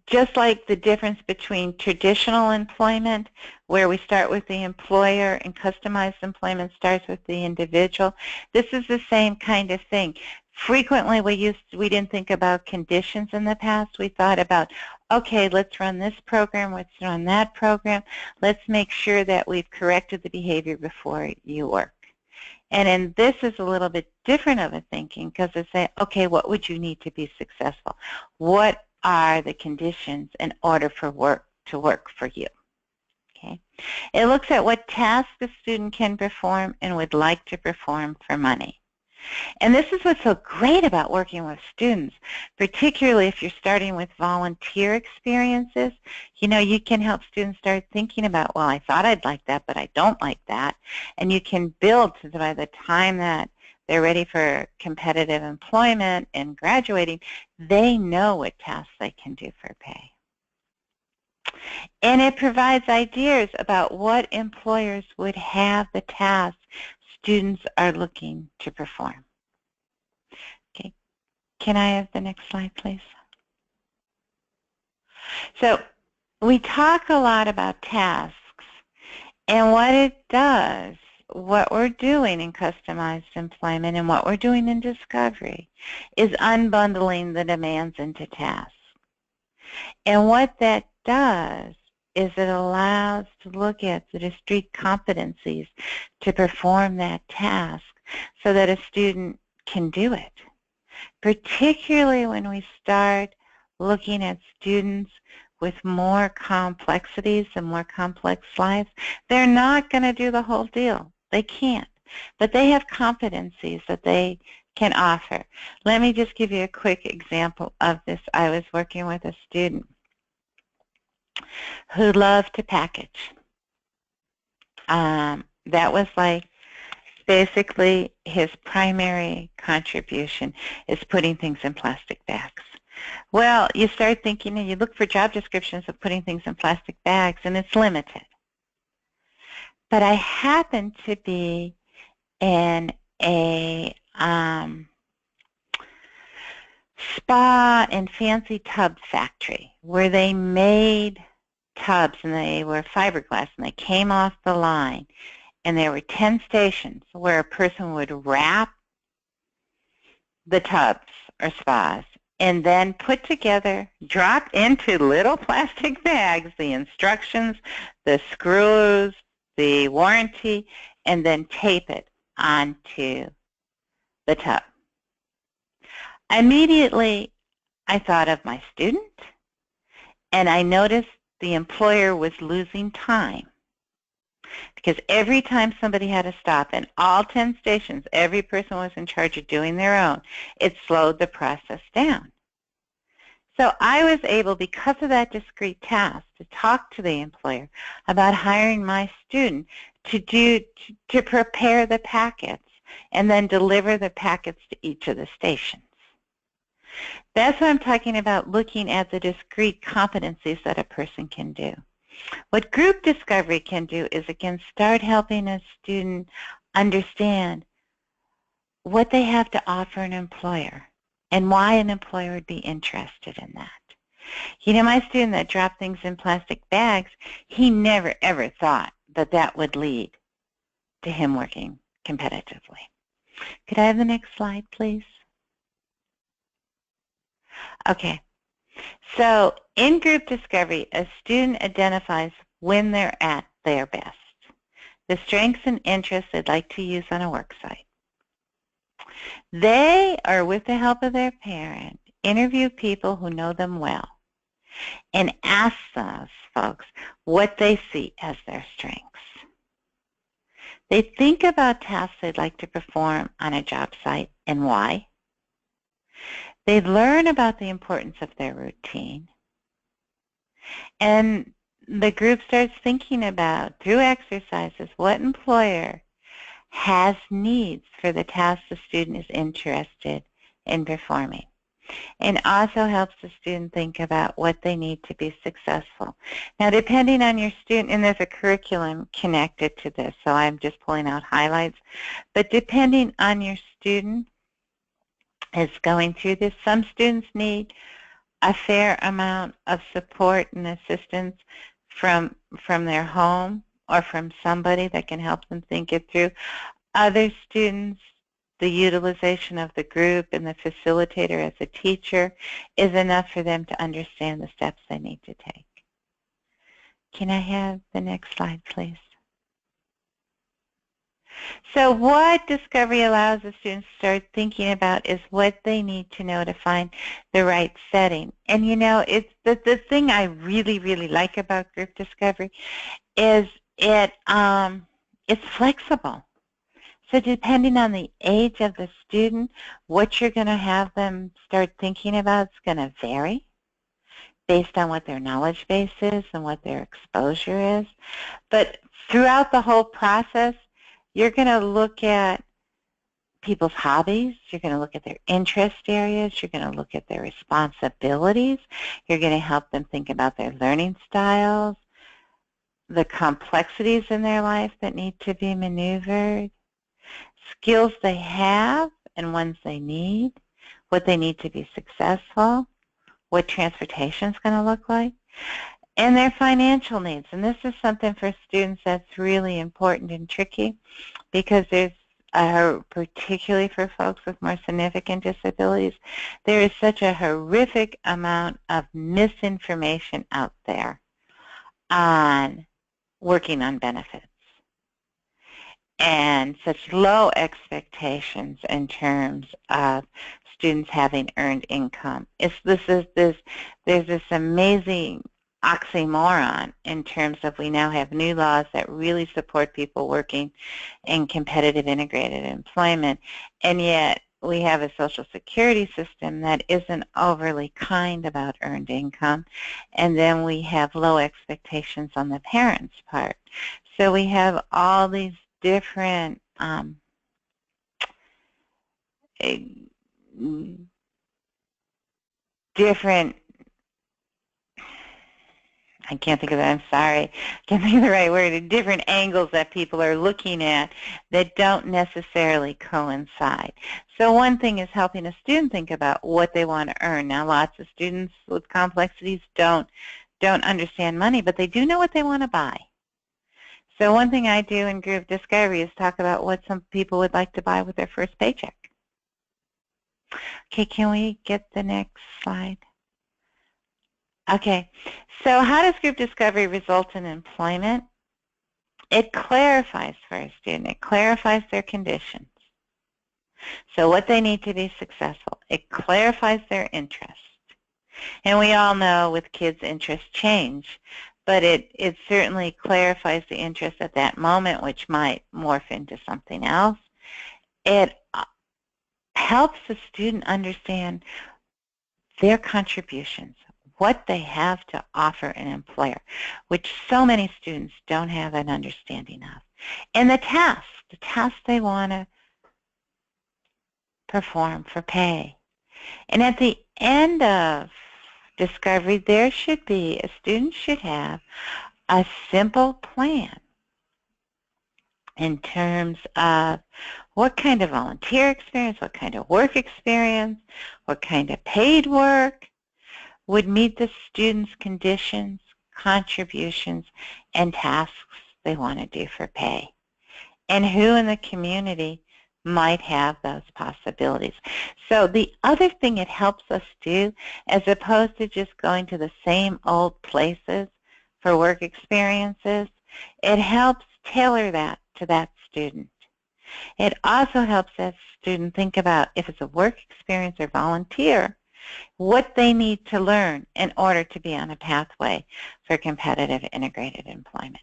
Speaker 1: just like the difference between traditional employment, where we start with the employer, and customized employment starts with the individual, this is the same kind of thing. Frequently we didn't think about conditions in the past. We thought about, okay, let's run this program, let's run that program, let's make sure that we've corrected the behavior before you work. And then this is a little bit different of a thinking, because it's saying, okay, what would you need to be successful? What are the conditions in order for work to work for you? Okay. It looks at what tasks a student can perform and would like to perform for money. And this is what's so great about working with students, particularly if you're starting with volunteer experiences. You know, you can help students start thinking about, well, I thought I'd like that, but I don't like that. And you can build so that by the time that they're ready for competitive employment and graduating, they know what tasks they can do for pay. And it provides ideas about what employers would have the tasks students are looking to perform. Okay, can I have the next slide, please? So we talk a lot about tasks, and what it does, what we're doing in customized employment and what we're doing in discovery is unbundling the demands into tasks. And what that does is it allows to look at the discrete competencies to perform that task so that a student can do it. Particularly when we start looking at students with more complexities and more complex lives, they're not going to do the whole deal. They can't. But they have competencies that they can offer. Let me just give you a quick example of this. I was working with a student who loved to package. That was like basically his primary contribution is putting things in plastic bags. Well, you start thinking and you look for job descriptions of putting things in plastic bags, and it's limited. But I happened to be in a spa and fancy tub factory where they made tubs, and they were fiberglass, and they came off the line, and there were 10 stations where a person would wrap the tubs or spas and then put together, drop into little plastic bags the instructions, the screws, the warranty, and then tape it onto the tub. Immediately, I thought of my student, and I noticed the employer was losing time, because every time somebody had to stop in all 10 stations, every person was in charge of doing their own. It slowed the process down. So I was able, because of that discrete task, to talk to the employer about hiring my student to prepare the packets and then deliver the packets to each of the stations. That's what I'm talking about, looking at the discrete competencies that a person can do. What group discovery can do is, again, start helping a student understand what they have to offer an employer and why an employer would be interested in that. You know, my student that dropped things in plastic bags, he never, ever thought that that would lead to him working competitively. Could I have the next slide, please? Okay. So in group discovery, a student identifies when they're at their best, the strengths and interests they'd like to use on a work site. They, or with the help of their parent, interview people who know them well and ask those folks what they see as their strengths. They think about tasks they'd like to perform on a job site and why. They learn about the importance of their routine. And the group starts thinking about, through exercises, what employer has needs for the task the student is interested in performing. And also helps the student think about what they need to be successful. Now, depending on your student, and there's a curriculum connected to this, so I'm just pulling out highlights, but depending on your student is going through this, some students need a fair amount of support and assistance from their home or from somebody that can help them think it through. Other students, the utilization of the group and the facilitator as a teacher is enough for them to understand the steps they need to take. Can I have the next slide, please? So what Discovery allows the students to start thinking about is what they need to know to find the right setting. And you know, it's the thing I really, really like about group Discovery is it's flexible. So depending on the age of the student, what you're going to have them start thinking about is going to vary based on what their knowledge base is and what their exposure is. But throughout the whole process, you're going to look at people's hobbies. You're going to look at their interest areas. You're going to look at their responsibilities. You're going to help them think about their learning styles, the complexities in their life that need to be maneuvered, skills they have and ones they need, what they need to be successful, what transportation is going to look like, and their financial needs. And this is something for students that's really important and tricky because there's, particularly for folks with more significant disabilities, there is such a horrific amount of misinformation out there on working on benefits and such low expectations in terms of students having earned income. There's this amazing oxymoron in terms of we now have new laws that really support people working in competitive integrated employment, and yet we have a Social Security system that isn't overly kind about earned income, and then we have low expectations on the parents' part. So we have all these different I can't think of it, I'm sorry, I can't think of the right word, different angles that people are looking at that don't necessarily coincide. So one thing is helping a student think about what they want to earn. Now lots of students with complexities don't understand money, but they do know what they want to buy. So one thing I do in group Discovery is talk about what some people would like to buy with their first paycheck. Okay, can we get the next slide? Okay, so how does group Discovery result in employment? It clarifies for a student. It clarifies their conditions. So what they need to be successful. It clarifies their interests. And we all know with kids interests change, but it certainly clarifies the interest at that moment, which might morph into something else. It helps the student understand their contributions, what they have to offer an employer, which so many students don't have an understanding of. And the task they want to perform for pay. And at the end of Discovery, there should be, a student should have a simple plan in terms of what kind of volunteer experience, what kind of work experience, what kind of paid work would meet the student's conditions, contributions, and tasks they want to do for pay, and who in the community might have those possibilities. So the other thing it helps us do, as opposed to just going to the same old places for work experiences, it helps tailor that to that student. It also helps that student think about if it's a work experience or volunteer, what they need to learn in order to be on a pathway for competitive integrated employment.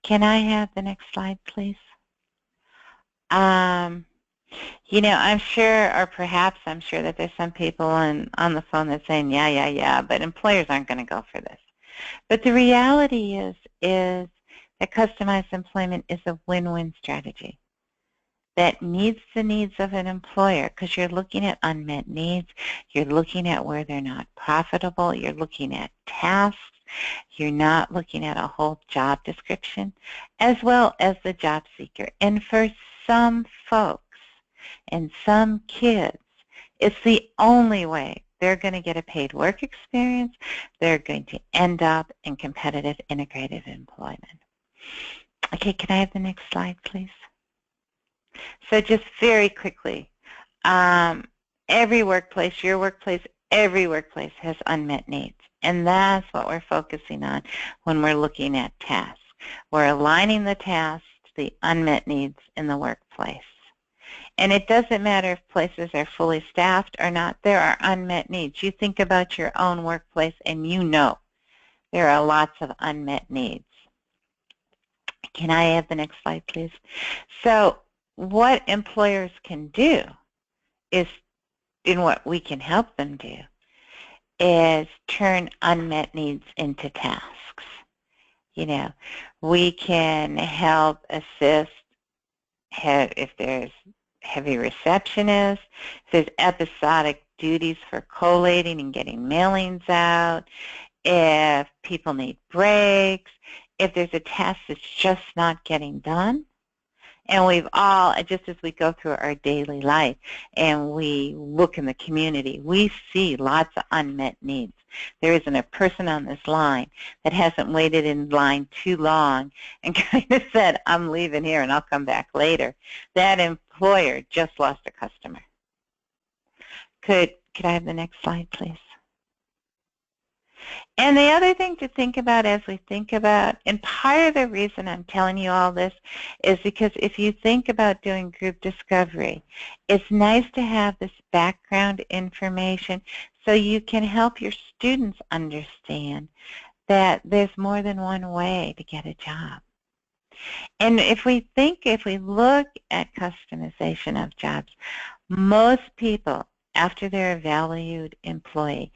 Speaker 1: Can I have the next slide, please? I'm sure, or perhaps I'm sure that there's some people on the phone that's saying, yeah, but employers aren't going to go for this. But the reality is that customized employment is a win-win strategy that meets the needs of an employer, because you're looking at unmet needs, you're looking at where they're not profitable, you're looking at tasks, you're not looking at a whole job description, as well as the job seeker. And for some folks and some kids, it's the only way they're going to get a paid work experience. They're going to end up in competitive integrated employment. Okay, can I have the next slide, please? So just very quickly, every workplace, your workplace, every workplace has unmet needs. And that's what we're focusing on when we're looking at tasks. We're aligning the tasks to the unmet needs in the workplace. And it doesn't matter if places are fully staffed or not, there are unmet needs. You think about your own workplace and you know there are lots of unmet needs. Can I have the next slide, please? So what employers can do is, and what we can help them do, is turn unmet needs into tasks. We can help assist if there's heavy receptionists, if there's episodic duties for collating and getting mailings out, if people need breaks, if there's a task that's just not getting done. And we've all, just as we go through our daily life and we look in the community, we see lots of unmet needs. There isn't a person on this line that hasn't waited in line too long and kind of said, I'm leaving here and I'll come back later. That employer just lost a customer. Could I have the next slide, please? And the other thing to think about as we think about, and part of the reason I'm telling you all this is because if you think about doing group discovery, it's nice to have this background information so you can help your students understand that there's more than one way to get a job. And if we look at customization of jobs, most people, after they're a valued employee,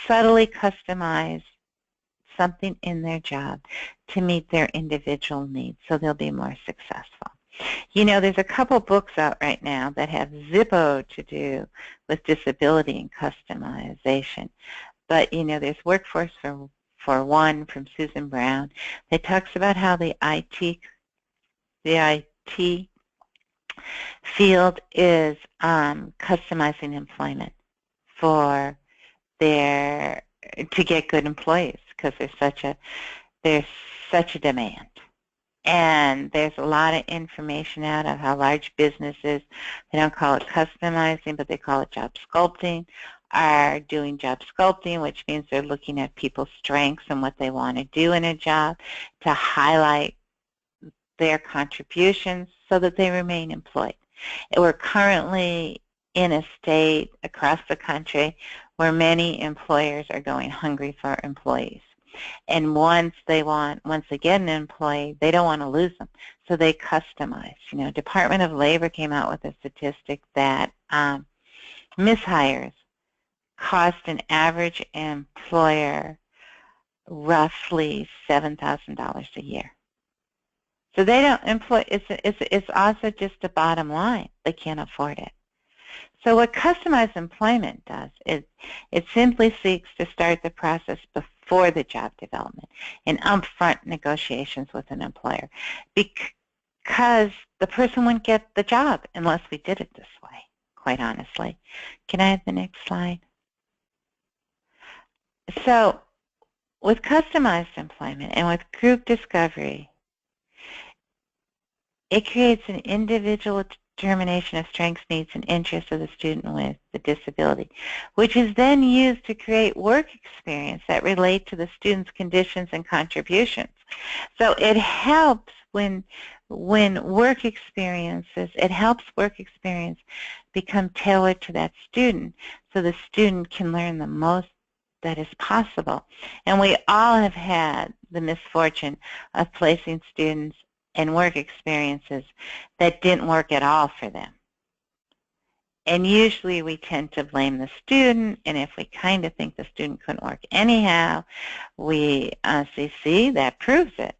Speaker 1: subtly customize something in their job to meet their individual needs so they'll be more successful. There's a couple books out right now that have Zippo to do with disability and customization. But, there's Workforce for One from Susan Brown that talks about how the IT field is customizing employment to get good employees, because there's such a demand. And there's a lot of information out of how large businesses, they don't call it customizing, but they call it job sculpting, are doing job sculpting, which means they're looking at people's strengths and what they want to do in a job to highlight their contributions so that they remain employed. We're currently in a state across the country where many employers are going hungry for employees. And once they get an employee, they don't want to lose them, so they customize. Department of Labor came out with a statistic that mishires cost an average employer roughly $7,000 a year. So they don't employ. It's also just a bottom line. They can't afford it. So what customized employment does is it simply seeks to start the process before the job development in upfront negotiations with an employer, because the person wouldn't get the job unless we did it this way, quite honestly. Can I have the next slide? So with customized employment and with group discovery, it creates an individual determination of strengths, needs, and interests of the student with the disability, which is then used to create work experience that relate to the student's conditions and contributions. So it helps when when work experiences, it helps work experience become tailored to that student so the student can learn the most that is possible. And we all have had the misfortune of placing students in work experiences that didn't work at all for them. And usually we tend to blame the student, and if we kind of think the student couldn't work anyhow, we say, see, that proves it.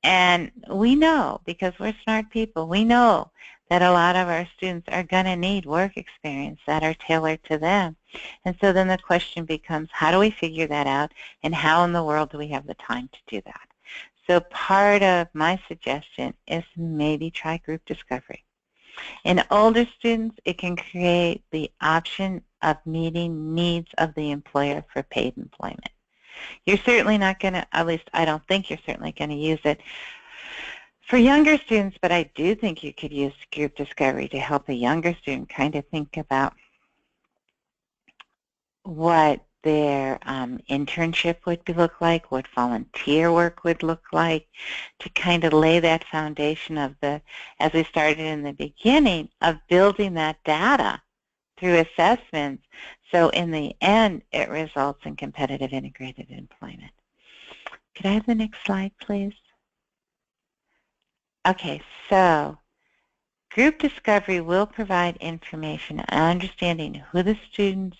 Speaker 1: And we know, because we're smart people, we know that a lot of our students are going to need work experience that are tailored to them. And so then the question becomes, how do we figure that out, and how in the world do we have the time to do that? So part of my suggestion is maybe try group discovery. In older students, it can create the option of meeting needs of the employer for paid employment. You're certainly not going to, at least I don't think you're certainly going to use it for younger students, but I do think you could use group discovery to help a younger student kind of think about what their internship would look like, what volunteer work would look like, to kind of lay that foundation of the, as we started in the beginning, of building that data through assessments, so in the end it results in competitive integrated employment. Could I have the next slide, please? Okay, so group discovery will provide information on understanding who the students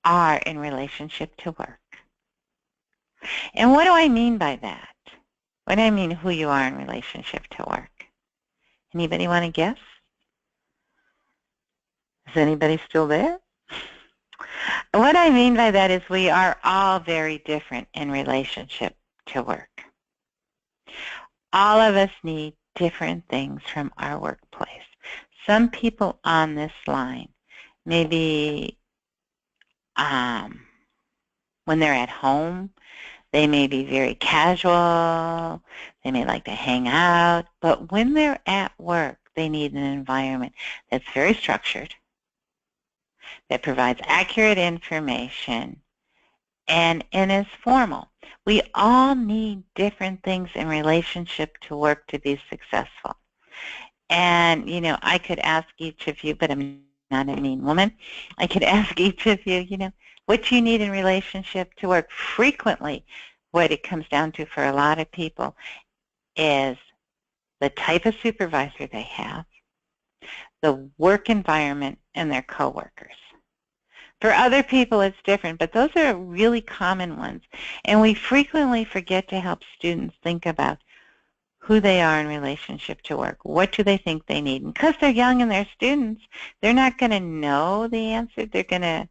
Speaker 1: are in relationship to work. And what do I mean by that? What do I mean who you are in relationship to work? Anybody want to guess? Is anybody still there? What I mean by that is we are all very different in relationship to work. All of us need different things from our workplace. Some people on this line, maybe when they're at home, they may be very casual, they may like to hang out, but when they're at work, they need an environment that's very structured, that provides accurate information, and is formal. We all need different things in relationship to work to be successful. And, you know, I could ask each of you, but I'm not a mean woman, I could ask each of you, you know, what you need in relationship to work. Frequently, what it comes down to for a lot of people is the type of supervisor they have, the work environment, and their coworkers. For other people, it's different, but those are really common ones. And we frequently forget to help students think about who they are in relationship to work. What do they think they need? And because they're young and they're students, they're not going to know the answer. They're going to,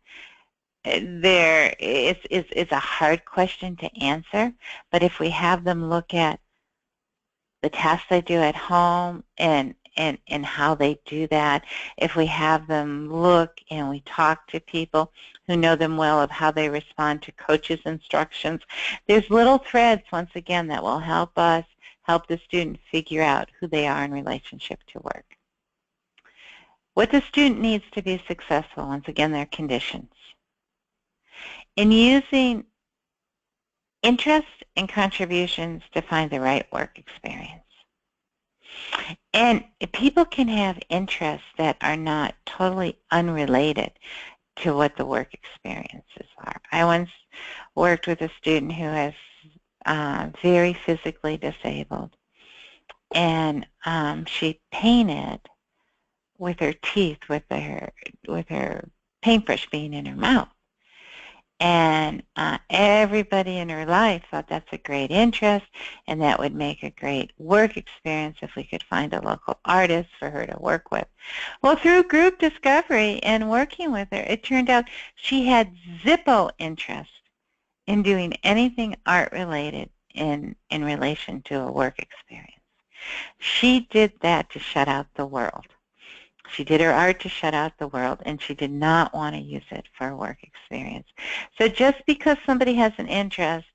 Speaker 1: it's a hard question to answer, but if we have them look at the tasks they do at home and how they do that, if we have them look and we talk to people who know them well of how they respond to coaches' instructions, there's little threads, once again, that will help us help the student figure out who they are in relationship to work. What the student needs to be successful, once again, their conditions. In using interest and contributions to find the right work experience. And people can have interests that are not totally unrelated to what the work experiences are. I once worked with a student who is very physically disabled, and she painted with her teeth, with her paintbrush being in her mouth. And everybody in her life thought that's a great interest, and that would make a great work experience if we could find a local artist for her to work with. Well, through group discovery and working with her, it turned out she had zippo interest in doing anything art-related in relation to a work experience. She did that to shut out the world. She did her art to shut out the world, and she did not want to use it for a work experience. So just because somebody has an interest,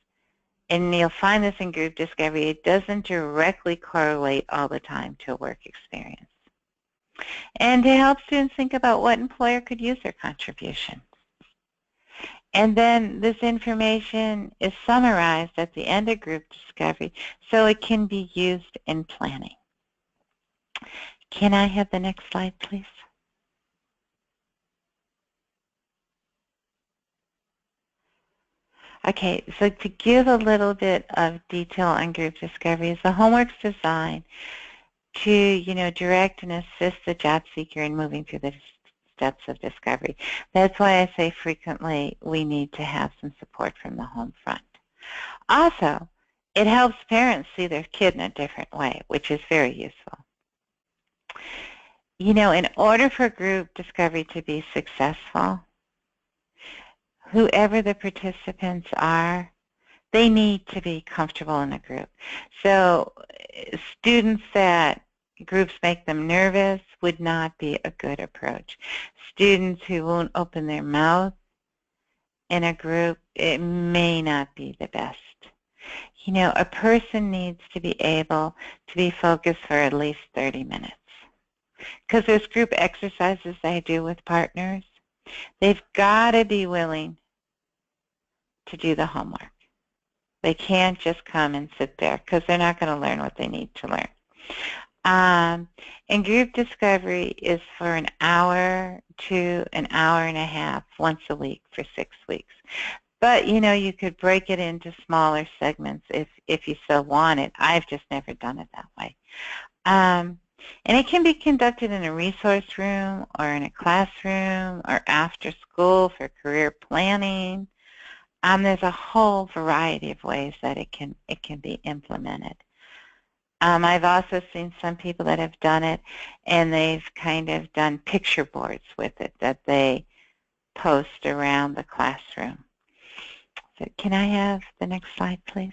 Speaker 1: and you'll find this in group discovery, it doesn't directly correlate all the time to a work experience. And to help students think about what employer could use their contribution. And then this information is summarized at the end of group discovery so it can be used in planning. Can I have the next slide, please? Okay, so to give a little bit of detail on group discoveries, the homework's designed to, direct and assist the job seeker in moving through the steps of discovery. That's why I say frequently we need to have some support from the home front. Also, it helps parents see their kid in a different way, which is very useful. In order for group discovery to be successful, whoever the participants are, they need to be comfortable in a group. So students that groups make them nervous would not be a good approach. Students who won't open their mouth in a group, it may not be the best. A person needs to be able to be focused for at least 30 minutes. Because there's group exercises they do with partners. They've got to be willing to do the homework. They can't just come and sit there because they're not going to learn what they need to learn. And group discovery is for an hour to an hour and a half once a week for 6 weeks. But, you could break it into smaller segments if you so want it. I've just never done it that way. And it can be conducted in a resource room or in a classroom or after school for career planning. There's a whole variety of ways that it can be implemented. I've also seen some people that have done it, and they've kind of done picture boards with it that they post around the classroom. So can I have the next slide, please?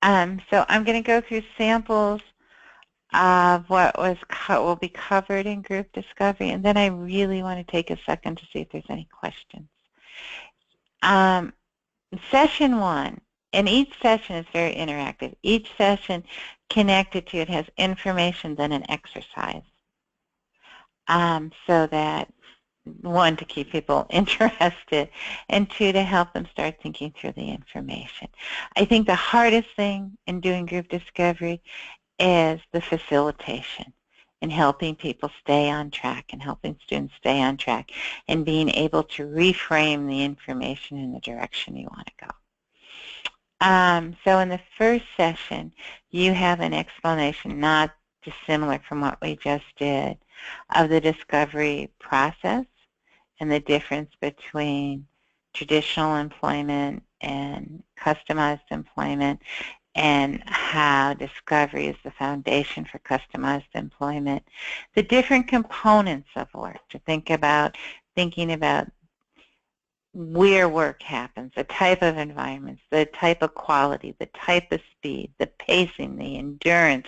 Speaker 1: So I'm going to go through samples of what will be covered in group discovery, and then I really want to take a second to see if there's any questions. Session 1, and each session is very interactive. Each session connected to it has information, then an exercise, so that, 1, to keep people interested, and 2, to help them start thinking through the information. I think the hardest thing in doing group discovery is the facilitation and helping people stay on track and helping students stay on track and being able to reframe the information in the direction you want to go. So in the first session, you have an explanation, not dissimilar from what we just did, of the discovery process and the difference between traditional employment and customized employment, and how discovery is the foundation for customized employment. The different components of work to thinking about where work happens, the type of environments, the type of quality, the type of speed, the pacing, the endurance,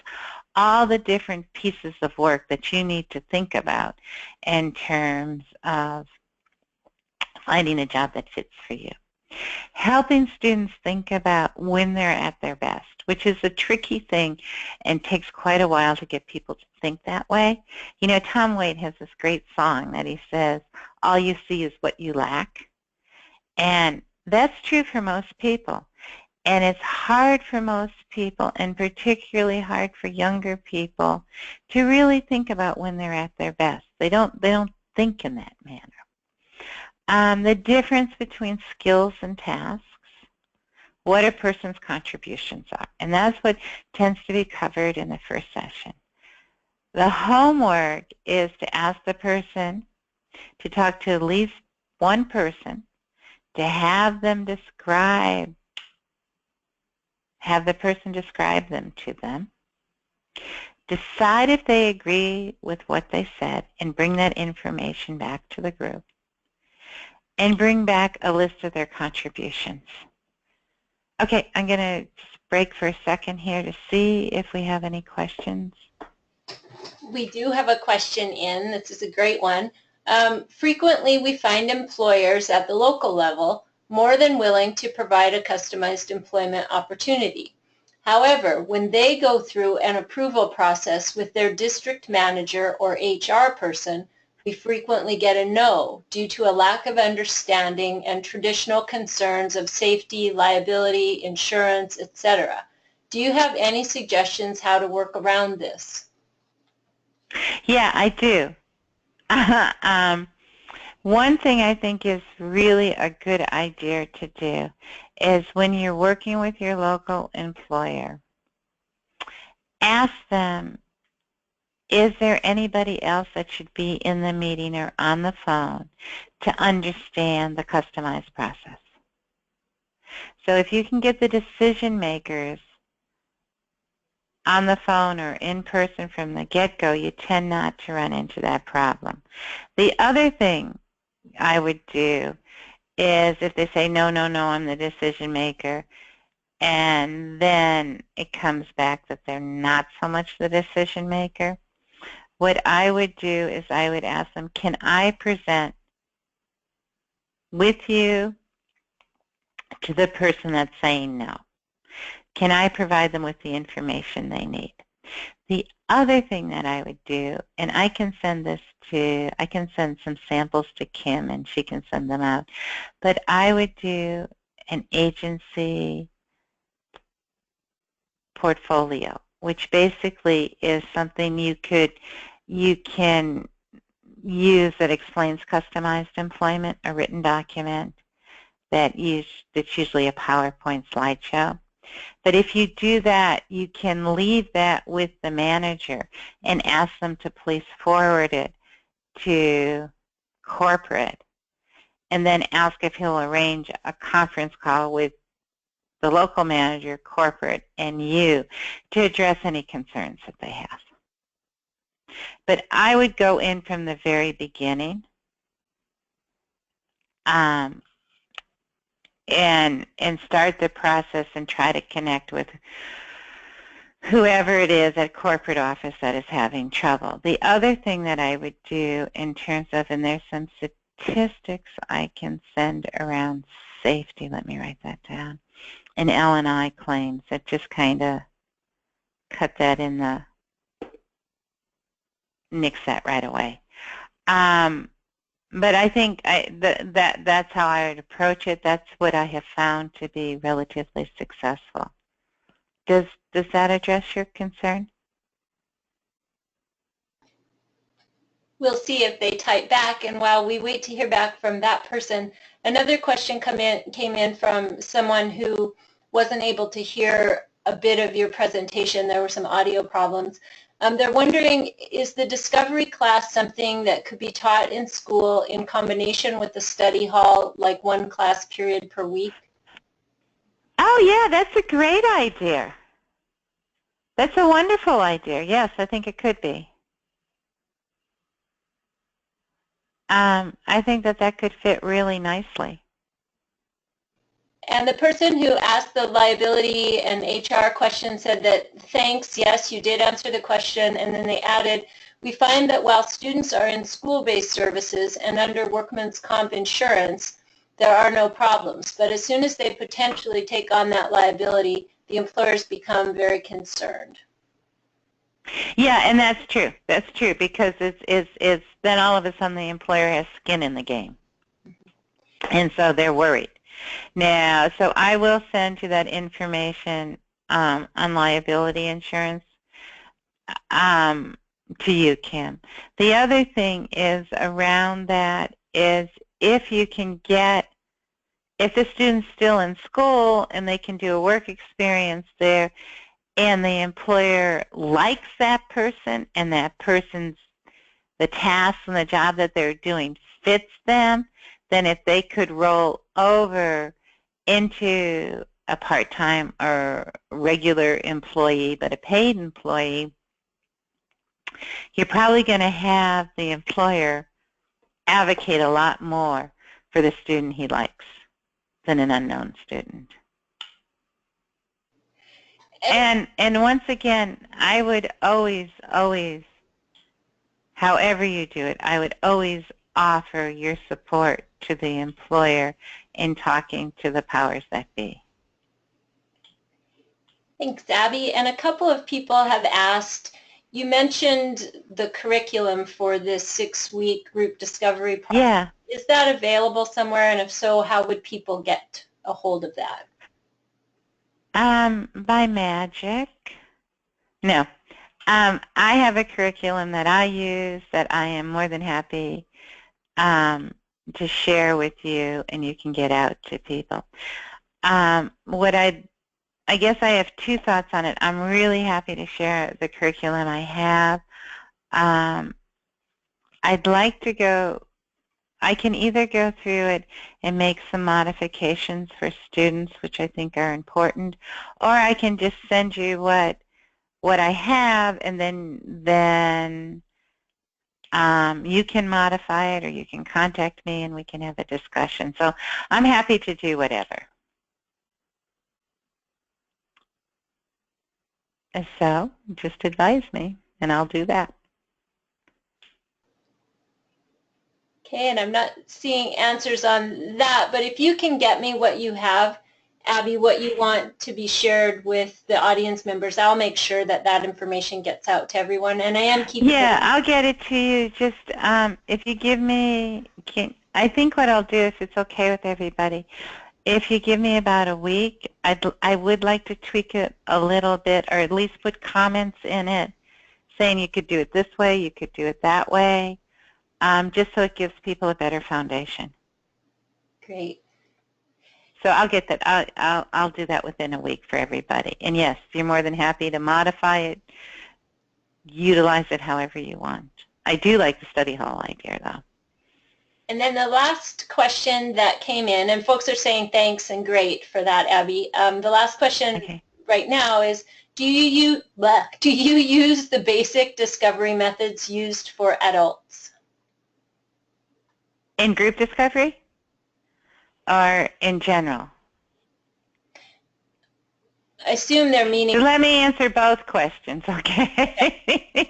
Speaker 1: all the different pieces of work that you need to think about in terms of finding a job that fits for you. Helping students think about when they're at their best, which is a tricky thing and takes quite a while to get people to think that way. Tom Waite has this great song that he says, all you see is what you lack. And that's true for most people. And it's hard for most people, and particularly hard for younger people, to really think about when they're at their best. They don't think in that manner. The difference between skills and tasks, what a person's contributions are, and that's what tends to be covered in the first session. The homework is to ask the person to talk to at least one person, to have the person describe them to them, decide if they agree with what they said, and bring that information back to the group, and bring back a list of their contributions. Okay, I'm going to just break for a second here to see if we have any questions.
Speaker 2: We do have a question in. This is a great one. Frequently, we find employers at the local level more than willing to provide a customized employment opportunity. However, when they go through an approval process with their district manager or HR person, we frequently get a no due to a lack of understanding and traditional concerns of safety, liability, insurance, etc. Do you have any suggestions how to work around this?
Speaker 1: Yeah, I do. One thing I think is really a good idea to do is when you're working with your local employer, ask them, is there anybody else that should be in the meeting or on the phone to understand the customized process? So if you can get the decision makers on the phone or in person from the get-go, you tend not to run into that problem. The other thing I would do is if they say, no, no, no, I'm the decision maker, and then it comes back that they're not so much the decision maker, what I would do is I would ask them, can I present with you to the person that's saying no? Can I provide them with the information they need? The other thing that I would do, and I can send some samples to Kim and she can send them out, but I would do an agency portfolio, which basically is something you can use that explains customized employment, a written document that's usually a PowerPoint slideshow. But if you do that, you can leave that with the manager and ask them to please forward it to corporate, and then ask if he'll arrange a conference call with the local manager, corporate, and you to address any concerns that they have. But I would go in from the very beginning and start the process and try to connect with whoever it is at corporate office that is having trouble. The other thing that I would do in terms of, and there's some statistics I can send around safety, let me write that down, and L&I claims that just kind of cut that in the, nix that right away. But I think that's how I would approach it. That's what I have found to be relatively successful. Does that address your concern?
Speaker 2: We'll see if they type back, and while we wait to hear back from that person, another question came in from someone who wasn't able to hear a bit of your presentation. There were some audio problems. They're wondering, is the discovery class something that could be taught in school in combination with the study hall, like one class period per week?
Speaker 1: Oh, yeah, that's a great idea. That's a wonderful idea. Yes, I think it could be. I think that could fit really nicely.
Speaker 2: And the person who asked the liability and HR question said that, thanks, yes, you did answer the question, and then they added, we find that while students are in school-based services and under workman's comp insurance, there are no problems. But as soon as they potentially take on that liability, the employers become very concerned.
Speaker 1: Yeah, and that's true. That's true, because it's then all of a sudden the employer has skin in the game. And so they're worried. Now, so I will send you that information on liability insurance to you, Kim. The other thing is around that is if you can get, if the student's still in school and they can do a work experience there and the employer likes that person and that person's, the task and the job that they're doing fits them, then if they could roll over into a part-time or regular employee, but a paid employee, you're probably going to have the employer advocate a lot more for the student he likes than an unknown student. And once again, I would always, however you do it, I would always offer your support to the employer in talking to the powers that be.
Speaker 2: Thanks, Abby. And a couple of people have asked, you mentioned the curriculum for this 6-week group discovery process.
Speaker 1: Yeah.
Speaker 2: Is that available somewhere? And if so, how would people get a hold of that?
Speaker 1: By magic. No. I have a curriculum that I use that I am more than happy to share with you, and you can get out to people. What I guess I have two thoughts on it. I'm really happy to share the curriculum I have. I'd like to go, I can either go through it and make some modifications for students, which I think are important, or I can just send you what I have, and then you can modify it, or you can contact me and we can have a discussion. So I'm happy to do whatever. So just advise me and I'll do that.
Speaker 2: Okay, and I'm not seeing answers on that, but if you can get me what you have, Abby, what you want to be shared with the audience members, I'll make sure that that information gets out to everyone. And I am keeping
Speaker 1: I'll get it to you. Just if you give me, I think what I'll do, if it's okay with everybody, if you give me about a week, I would like to tweak it a little bit, or at least put comments in it saying you could do it this way, you could do it that way, just so it gives people a better foundation.
Speaker 2: Great.
Speaker 1: So I'll get that. I'll do that within a week for everybody. And yes, you're more than happy to modify it, utilize it however you want. I do like the study hall idea, though.
Speaker 2: And then the last question that came in, and folks are saying thanks and great for that, Abby. The last question right now is, do you use the basic discovery methods used for adults?
Speaker 1: In group discovery or in general?
Speaker 2: I assume they're meaning...
Speaker 1: So let me answer both questions, okay?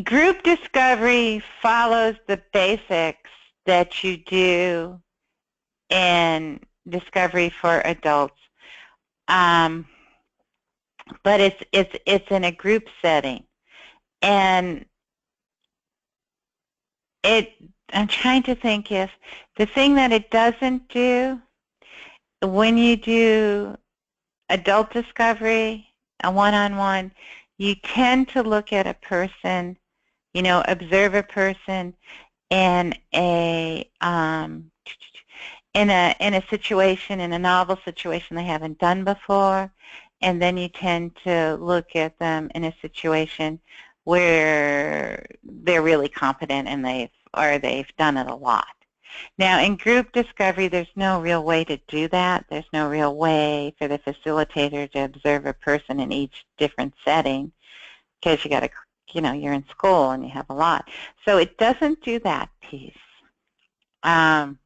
Speaker 1: Group discovery follows the basics that you do in discovery for adults, but it's in a group setting, and I'm trying to think if the thing that it doesn't do when you do adult discovery, a one-on-one, you tend to look at a person, observe a person in a situation, in a novel situation they haven't done before, and then you tend to look at them in a situation where they're really competent and they've done it a lot. Now, in group discovery, there's no real way to do that. There's no real way for the facilitator to observe a person in each different setting, because you got to, you're in school and you have a lot. So it doesn't do that piece. And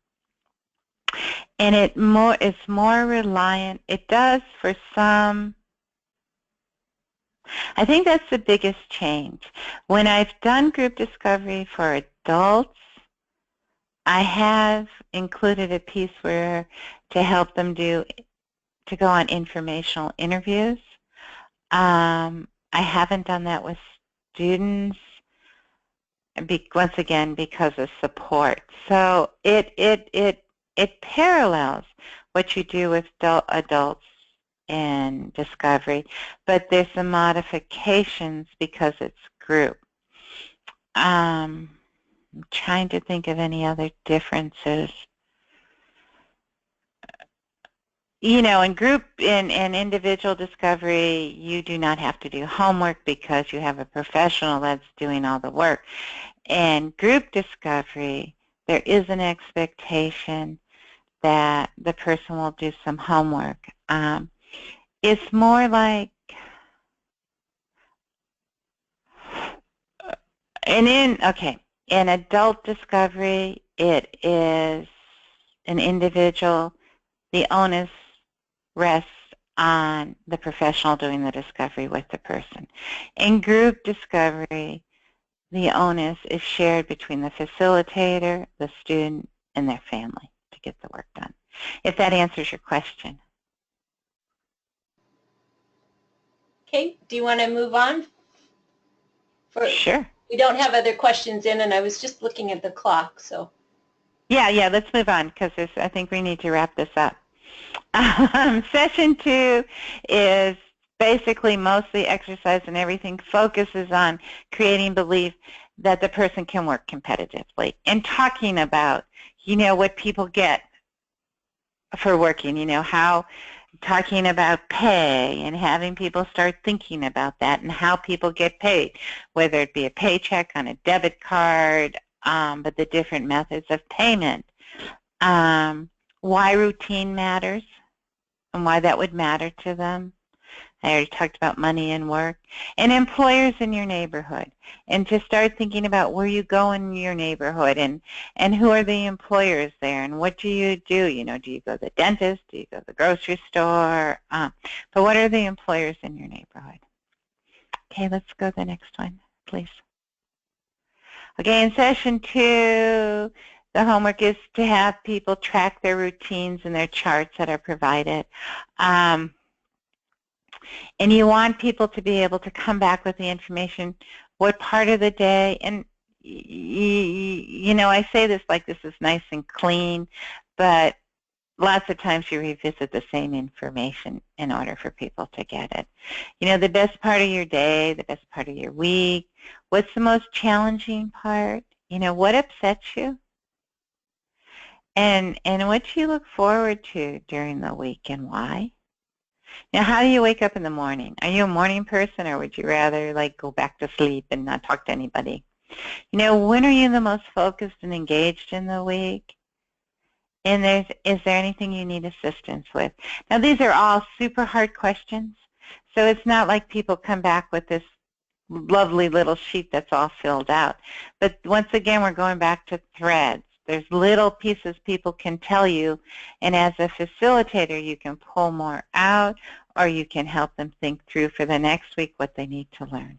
Speaker 1: it's more reliant. It does for some. I think that's the biggest change. When I've done group discovery for adults, I have included a piece where to help them to go on informational interviews. I haven't done that with students, once again, because of support. So it parallels what you do with adults in discovery, but there's some modifications because it's group. I'm trying to think of any other differences. In group, in individual discovery, you do not have to do homework because you have a professional that's doing all the work. In group discovery, there is an expectation that the person will do some homework. It's more like, in adult discovery, it is an individual. The onus rests on the professional doing the discovery with the person. In group discovery, the onus is shared between the facilitator, the student, and their family to get the work done. If that answers your question.
Speaker 2: Okay, do you want to move on?
Speaker 1: Sure.
Speaker 2: We don't have other questions in, and I was just looking at the clock, so.
Speaker 1: Yeah, let's move on, because I think we need to wrap this up. Session 2 is basically most of the exercise and everything focuses on creating belief that the person can work competitively and talking about, what people get for working, how talking about pay and having people start thinking about that and how people get paid, whether it be a paycheck on a debit card, but the different methods of payment, why routine matters and why that would matter to them. I already talked about money and work. And employers in your neighborhood. And to start thinking about where you go in your neighborhood and who are the employers there and what do you do? Do you go to the dentist? Do you go to the grocery store? But what are the employers in your neighborhood? Okay, let's go to the next one, please. Okay, in session 2, the homework is to have people track their routines and their charts that are provided. And you want people to be able to come back with the information, what part of the day, and I say this like this is nice and clean, but lots of times you revisit the same information in order for people to get it. The best part of your day, the best part of your week, what's the most challenging part, what upsets you, and what do you look forward to during the week and why? Now, how do you wake up in the morning? Are you a morning person, or would you rather go back to sleep and not talk to anybody? When are you the most focused and engaged in the week? And is there anything you need assistance with? Now, these are all super hard questions, so it's not like people come back with this lovely little sheet that's all filled out. But once again, we're going back to threads. There's little pieces people can tell you, and as a facilitator, you can pull more out, or you can help them think through for the next week what they need to learn.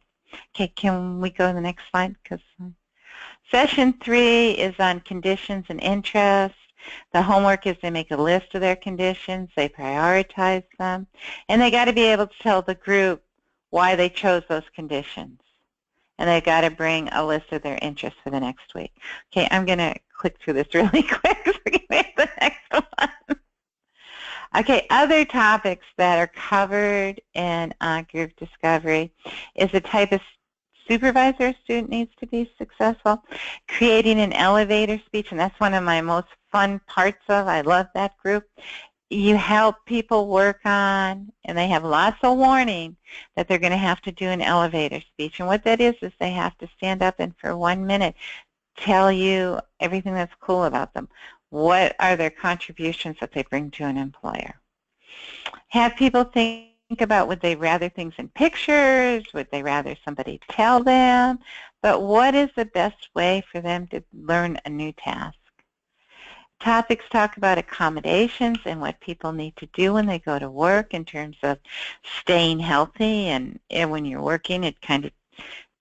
Speaker 1: Okay, can we go to the next slide? Because session 3 is on conditions and interests. The homework is to make a list of their conditions. They prioritize them, and they got to be able to tell the group why they chose those conditions. And they've got to bring a list of their interests for the next week. Okay, I'm going to click through this really quick so we can make the next one. Okay, other topics that are covered in group discovery is the type of supervisor a student needs to be successful, creating an elevator speech, and that's one of my most fun parts of. I love that group. You help people work on, and they have lots of warning that they're going to have to do an elevator speech. And what that is they have to stand up and for 1 minute tell you everything that's cool about them. What are their contributions that they bring to an employer? Have people think about, would they rather things in pictures? Would they rather somebody tell them? But what is the best way for them to learn a new task? Topics talk about accommodations and what people need to do when they go to work in terms of staying healthy, and when you're working it kind of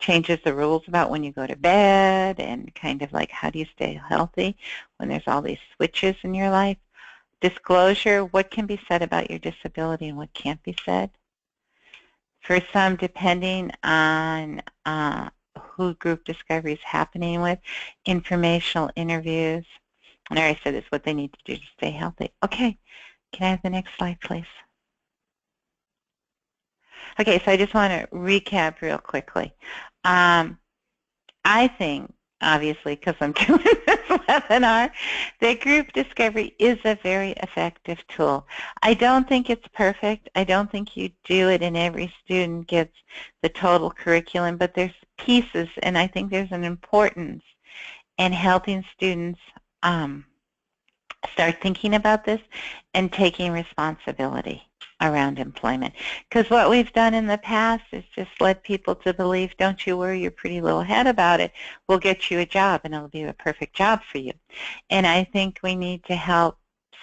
Speaker 1: changes the rules about when you go to bed and kind of like how do you stay healthy when there's all these switches in your life. Disclosure, what can be said about your disability and what can't be said. For some, depending on who group discovery is happening with, informational interviews. And I already said this, what they need to do to stay healthy. Okay, can I have the next slide, please? Okay, so I just want to recap real quickly. I think, obviously, because I'm doing this webinar, that group discovery is a very effective tool. I don't think it's perfect. I don't think you do it and every student gets the total curriculum, but there's pieces, and I think there's an importance in helping students start thinking about this and taking responsibility around employment. Because what we've done in the past is just led people to believe, don't you worry your pretty little head about it, we'll get you a job and it'll be a perfect job for you. And I think we need to help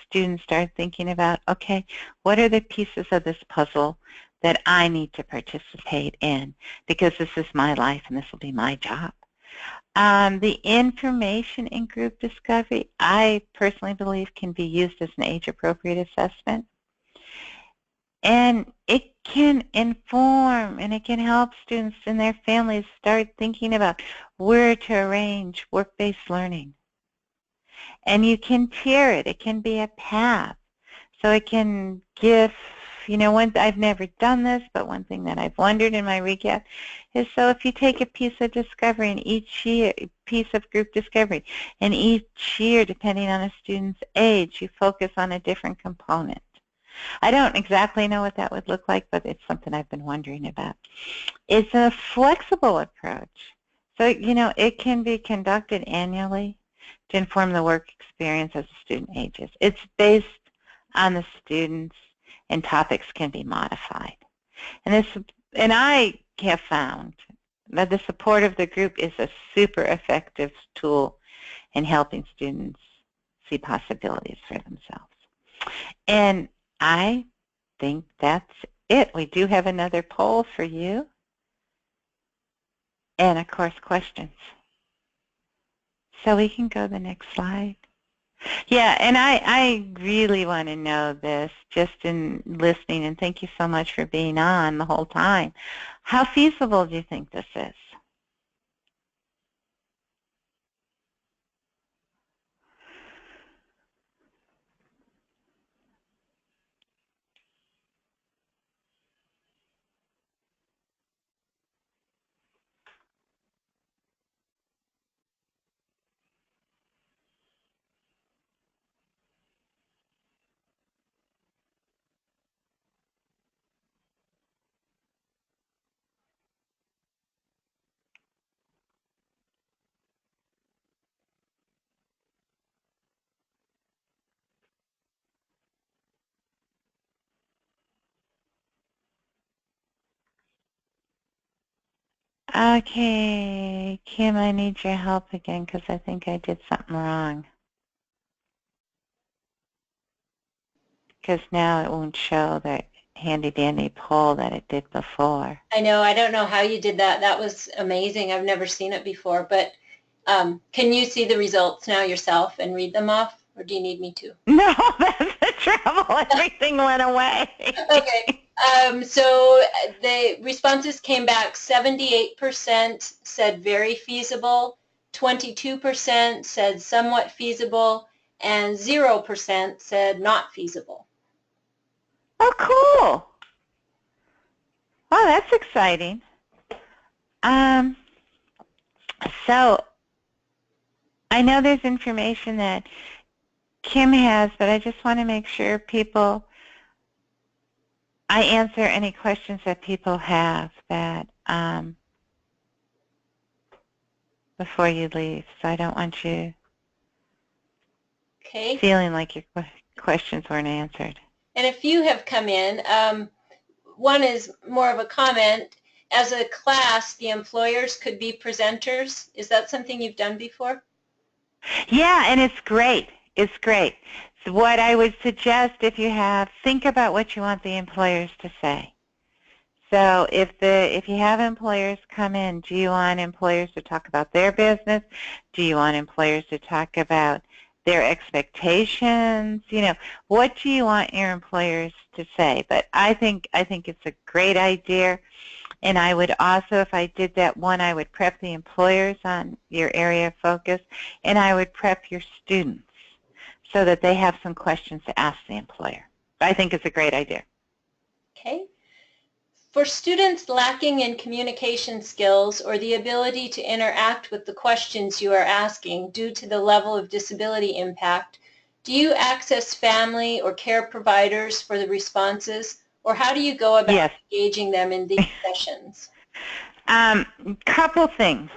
Speaker 1: students start thinking about, okay, what are the pieces of this puzzle that I need to participate in, because this is my life and this will be my job. The information in group discovery, I personally believe, can be used as an age-appropriate assessment. And it can inform and it can help students and their families start thinking about where to arrange work-based learning. And you can tier it. It can be a path. So it can give, I've never done this, but one thing that I've wondered in my recap is, so if you take a piece of discovery in each year, piece of group discovery, and each year, depending on a student's age, you focus on a different component. I don't exactly know what that would look like, but it's something I've been wondering about. It's a flexible approach. So, it can be conducted annually to inform the work experience as the student ages. It's based on the students, and topics can be modified. And I have found that the support of the group is a super effective tool in helping students see possibilities for themselves. And I think that's it. We do have another poll for you. And, of course, questions. So we can go to the next slide. Yeah, and I really want to know this just in listening, and thank you so much for being on the whole time. How feasible do you think this is? Okay, Kim, I need your help again because I think I did something wrong. Because now it won't show that handy-dandy poll that it did before.
Speaker 2: I know. I don't know how you did that. That was amazing. I've never seen it before. But can you see the results now yourself and read them off, or do you need me to?
Speaker 1: No, that's the trouble. Everything went away.
Speaker 2: Okay. So the responses came back. 78% said very feasible, 22% said somewhat feasible, and 0% said not feasible.
Speaker 1: Oh, cool. Wow, that's exciting. So I know there's information that Kim has, but I just want to make sure I answer any questions that people have that before you leave. So I don't want you feeling like your questions weren't answered.
Speaker 2: And a few have come in. One is more of a comment. As a class, the employers could be presenters. Is that something you've done before?
Speaker 1: Yeah, and it's great. It's great. So what I would suggest, if you think about what you want the employers to say. So if you have employers come in, do you want employers to talk about their business? Do you want employers to talk about their expectations? What do you want your employers to say? But I think it's a great idea. And I would also, if I did that one, I would prep the employers on your area of focus, and I would prep your students so that they have some questions to ask the employer. I think it's a great idea.
Speaker 2: Okay. For students lacking in communication skills or the ability to interact with the questions you are asking due to the level of disability impact, do you access family or care providers for the responses, or how do you go about engaging them in these sessions?
Speaker 1: Couple things.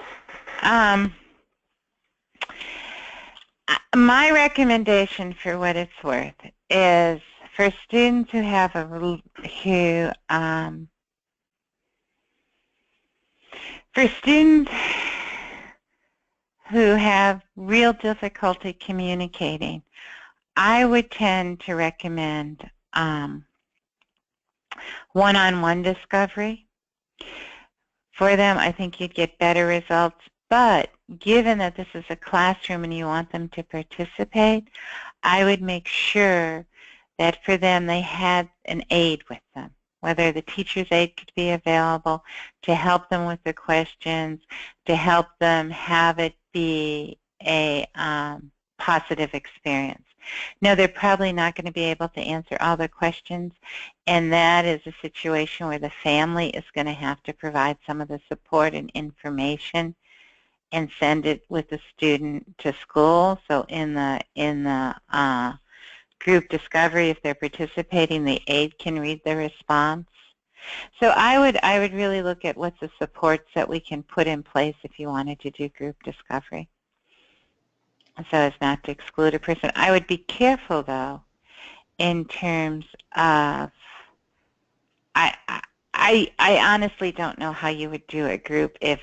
Speaker 1: My recommendation, for what it's worth, is for students who have for students who have real difficulty communicating, I would tend to recommend one-on-one discovery. For them, I think you'd get better results. But given that this is a classroom and you want them to participate, I would make sure that for them they had an aide with them, whether the teacher's aide could be available to help them with the questions, to help them have it be a positive experience. No, they're probably not going to be able to answer all the questions, and that is a situation where the family is going to have to provide some of the support and information and send it with the student to school. So in the group discovery, if they're participating, the aide can read the response. So I would really look at what's the supports that we can put in place if you wanted to do group discovery, so as not to exclude a person. I would be careful, though, in terms of, I honestly don't know how you would do a group if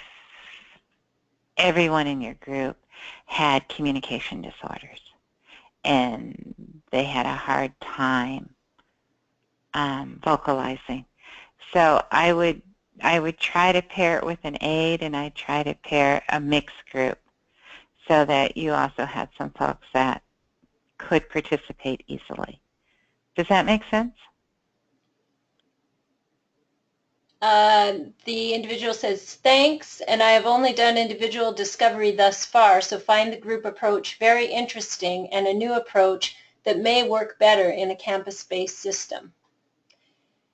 Speaker 1: everyone in your group had communication disorders and they had a hard time vocalizing. So I would try to pair it with an aide, and I'd try to pair a mixed group so that you also had some folks that could participate easily. Does that make sense?
Speaker 2: The individual says, thanks, and I have only done individual discovery thus far, so find the group approach very interesting and a new approach that may work better in a campus-based system.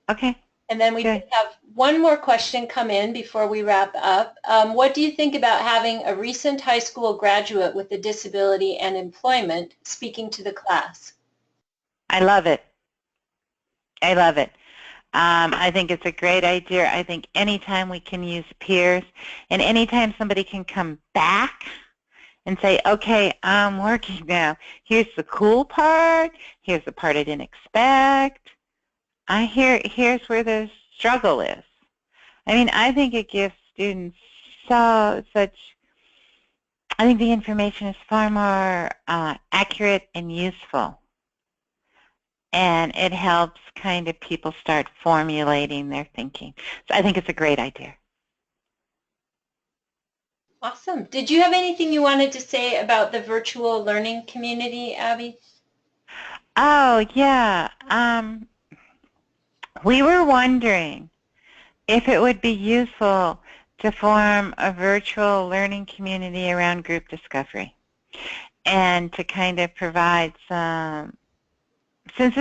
Speaker 1: Okay.
Speaker 2: And then we have one more question come in before we wrap up. What do you think about having a recent high school graduate with a disability and employment speaking to the class?
Speaker 1: I love it. I love it. I think it's a great idea. I think anytime we can use peers and anytime somebody can come back and say, okay, I'm working now. Here's the cool part. Here's the part I didn't expect. Here's where the struggle is. I mean, I think it gives students I think the information is far more accurate and useful. And it helps kind of people start formulating their thinking. So I think it's a great idea.
Speaker 2: Awesome. Did you have anything you wanted to say about the virtual learning community, Abby?
Speaker 1: Oh, yeah. We were wondering if it would be useful to form a virtual learning community around group discovery and to kind of provide some, to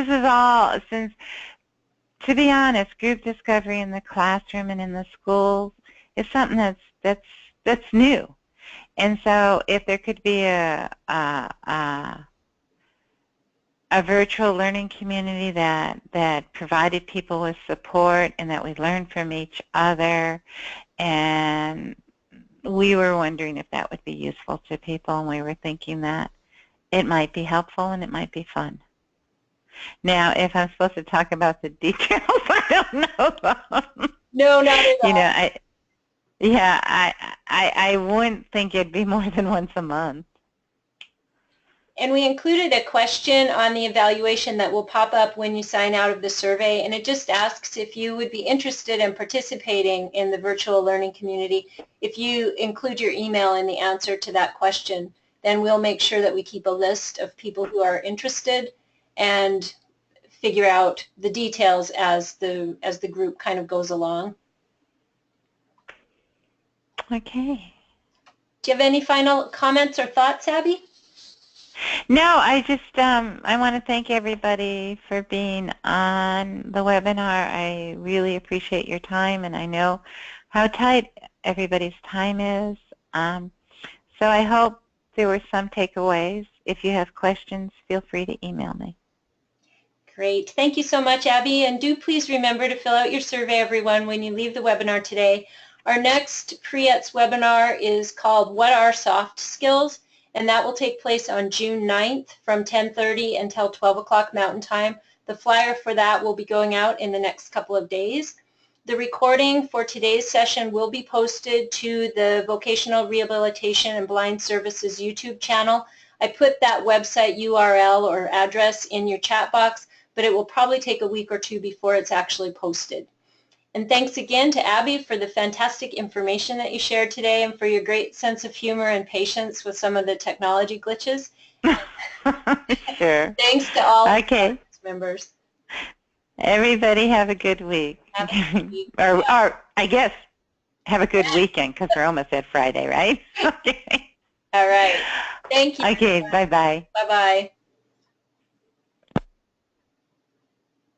Speaker 1: be honest, group discovery in the classroom and in the schools is something that's new. And so if there could be a virtual learning community that provided people with support and that we learned from each other, and we were wondering if that would be useful to people, and we were thinking that it might be helpful and it might be fun. Now, if I'm supposed to talk about the details, I don't know.
Speaker 2: No, not at all.
Speaker 1: You know, I wouldn't think it'd be more than once a month.
Speaker 2: And we included a question on the evaluation that will pop up when you sign out of the survey, and it just asks if you would be interested in participating in the virtual learning community. If you include your email in the answer to that question, then we'll make sure that we keep a list of people who are interested and figure out the details as the group kind of goes along.
Speaker 1: Okay.
Speaker 2: Do you have any final comments or thoughts, Abby?
Speaker 1: No, I just I want to thank everybody for being on the webinar. I really appreciate your time, and I know how tight everybody's time is. So I hope there were some takeaways. If you have questions, feel free to email me.
Speaker 2: Great. Thank you so much, Abby. And do please remember to fill out your survey, everyone, when you leave the webinar today. Our next PREETS webinar is called What Are Soft Skills? And that will take place on June 9th from 10:30 until 12 o'clock Mountain Time. The flyer for that will be going out in the next couple of days. The recording for today's session will be posted to the Vocational Rehabilitation and Blind Services YouTube channel. I put that website URL or address in your chat box, but it will probably take a week or two before it's actually posted. And thanks again to Abby for the fantastic information that you shared today and for your great sense of humor and patience with some of the technology glitches.
Speaker 1: Sure.
Speaker 2: Thanks to all members.
Speaker 1: Everybody have a good week.
Speaker 2: Have a good week.
Speaker 1: or I guess have a good weekend because we're almost at Friday, right? Okay.
Speaker 2: All right. Thank you.
Speaker 1: Okay, bye-bye.
Speaker 2: Bye-bye.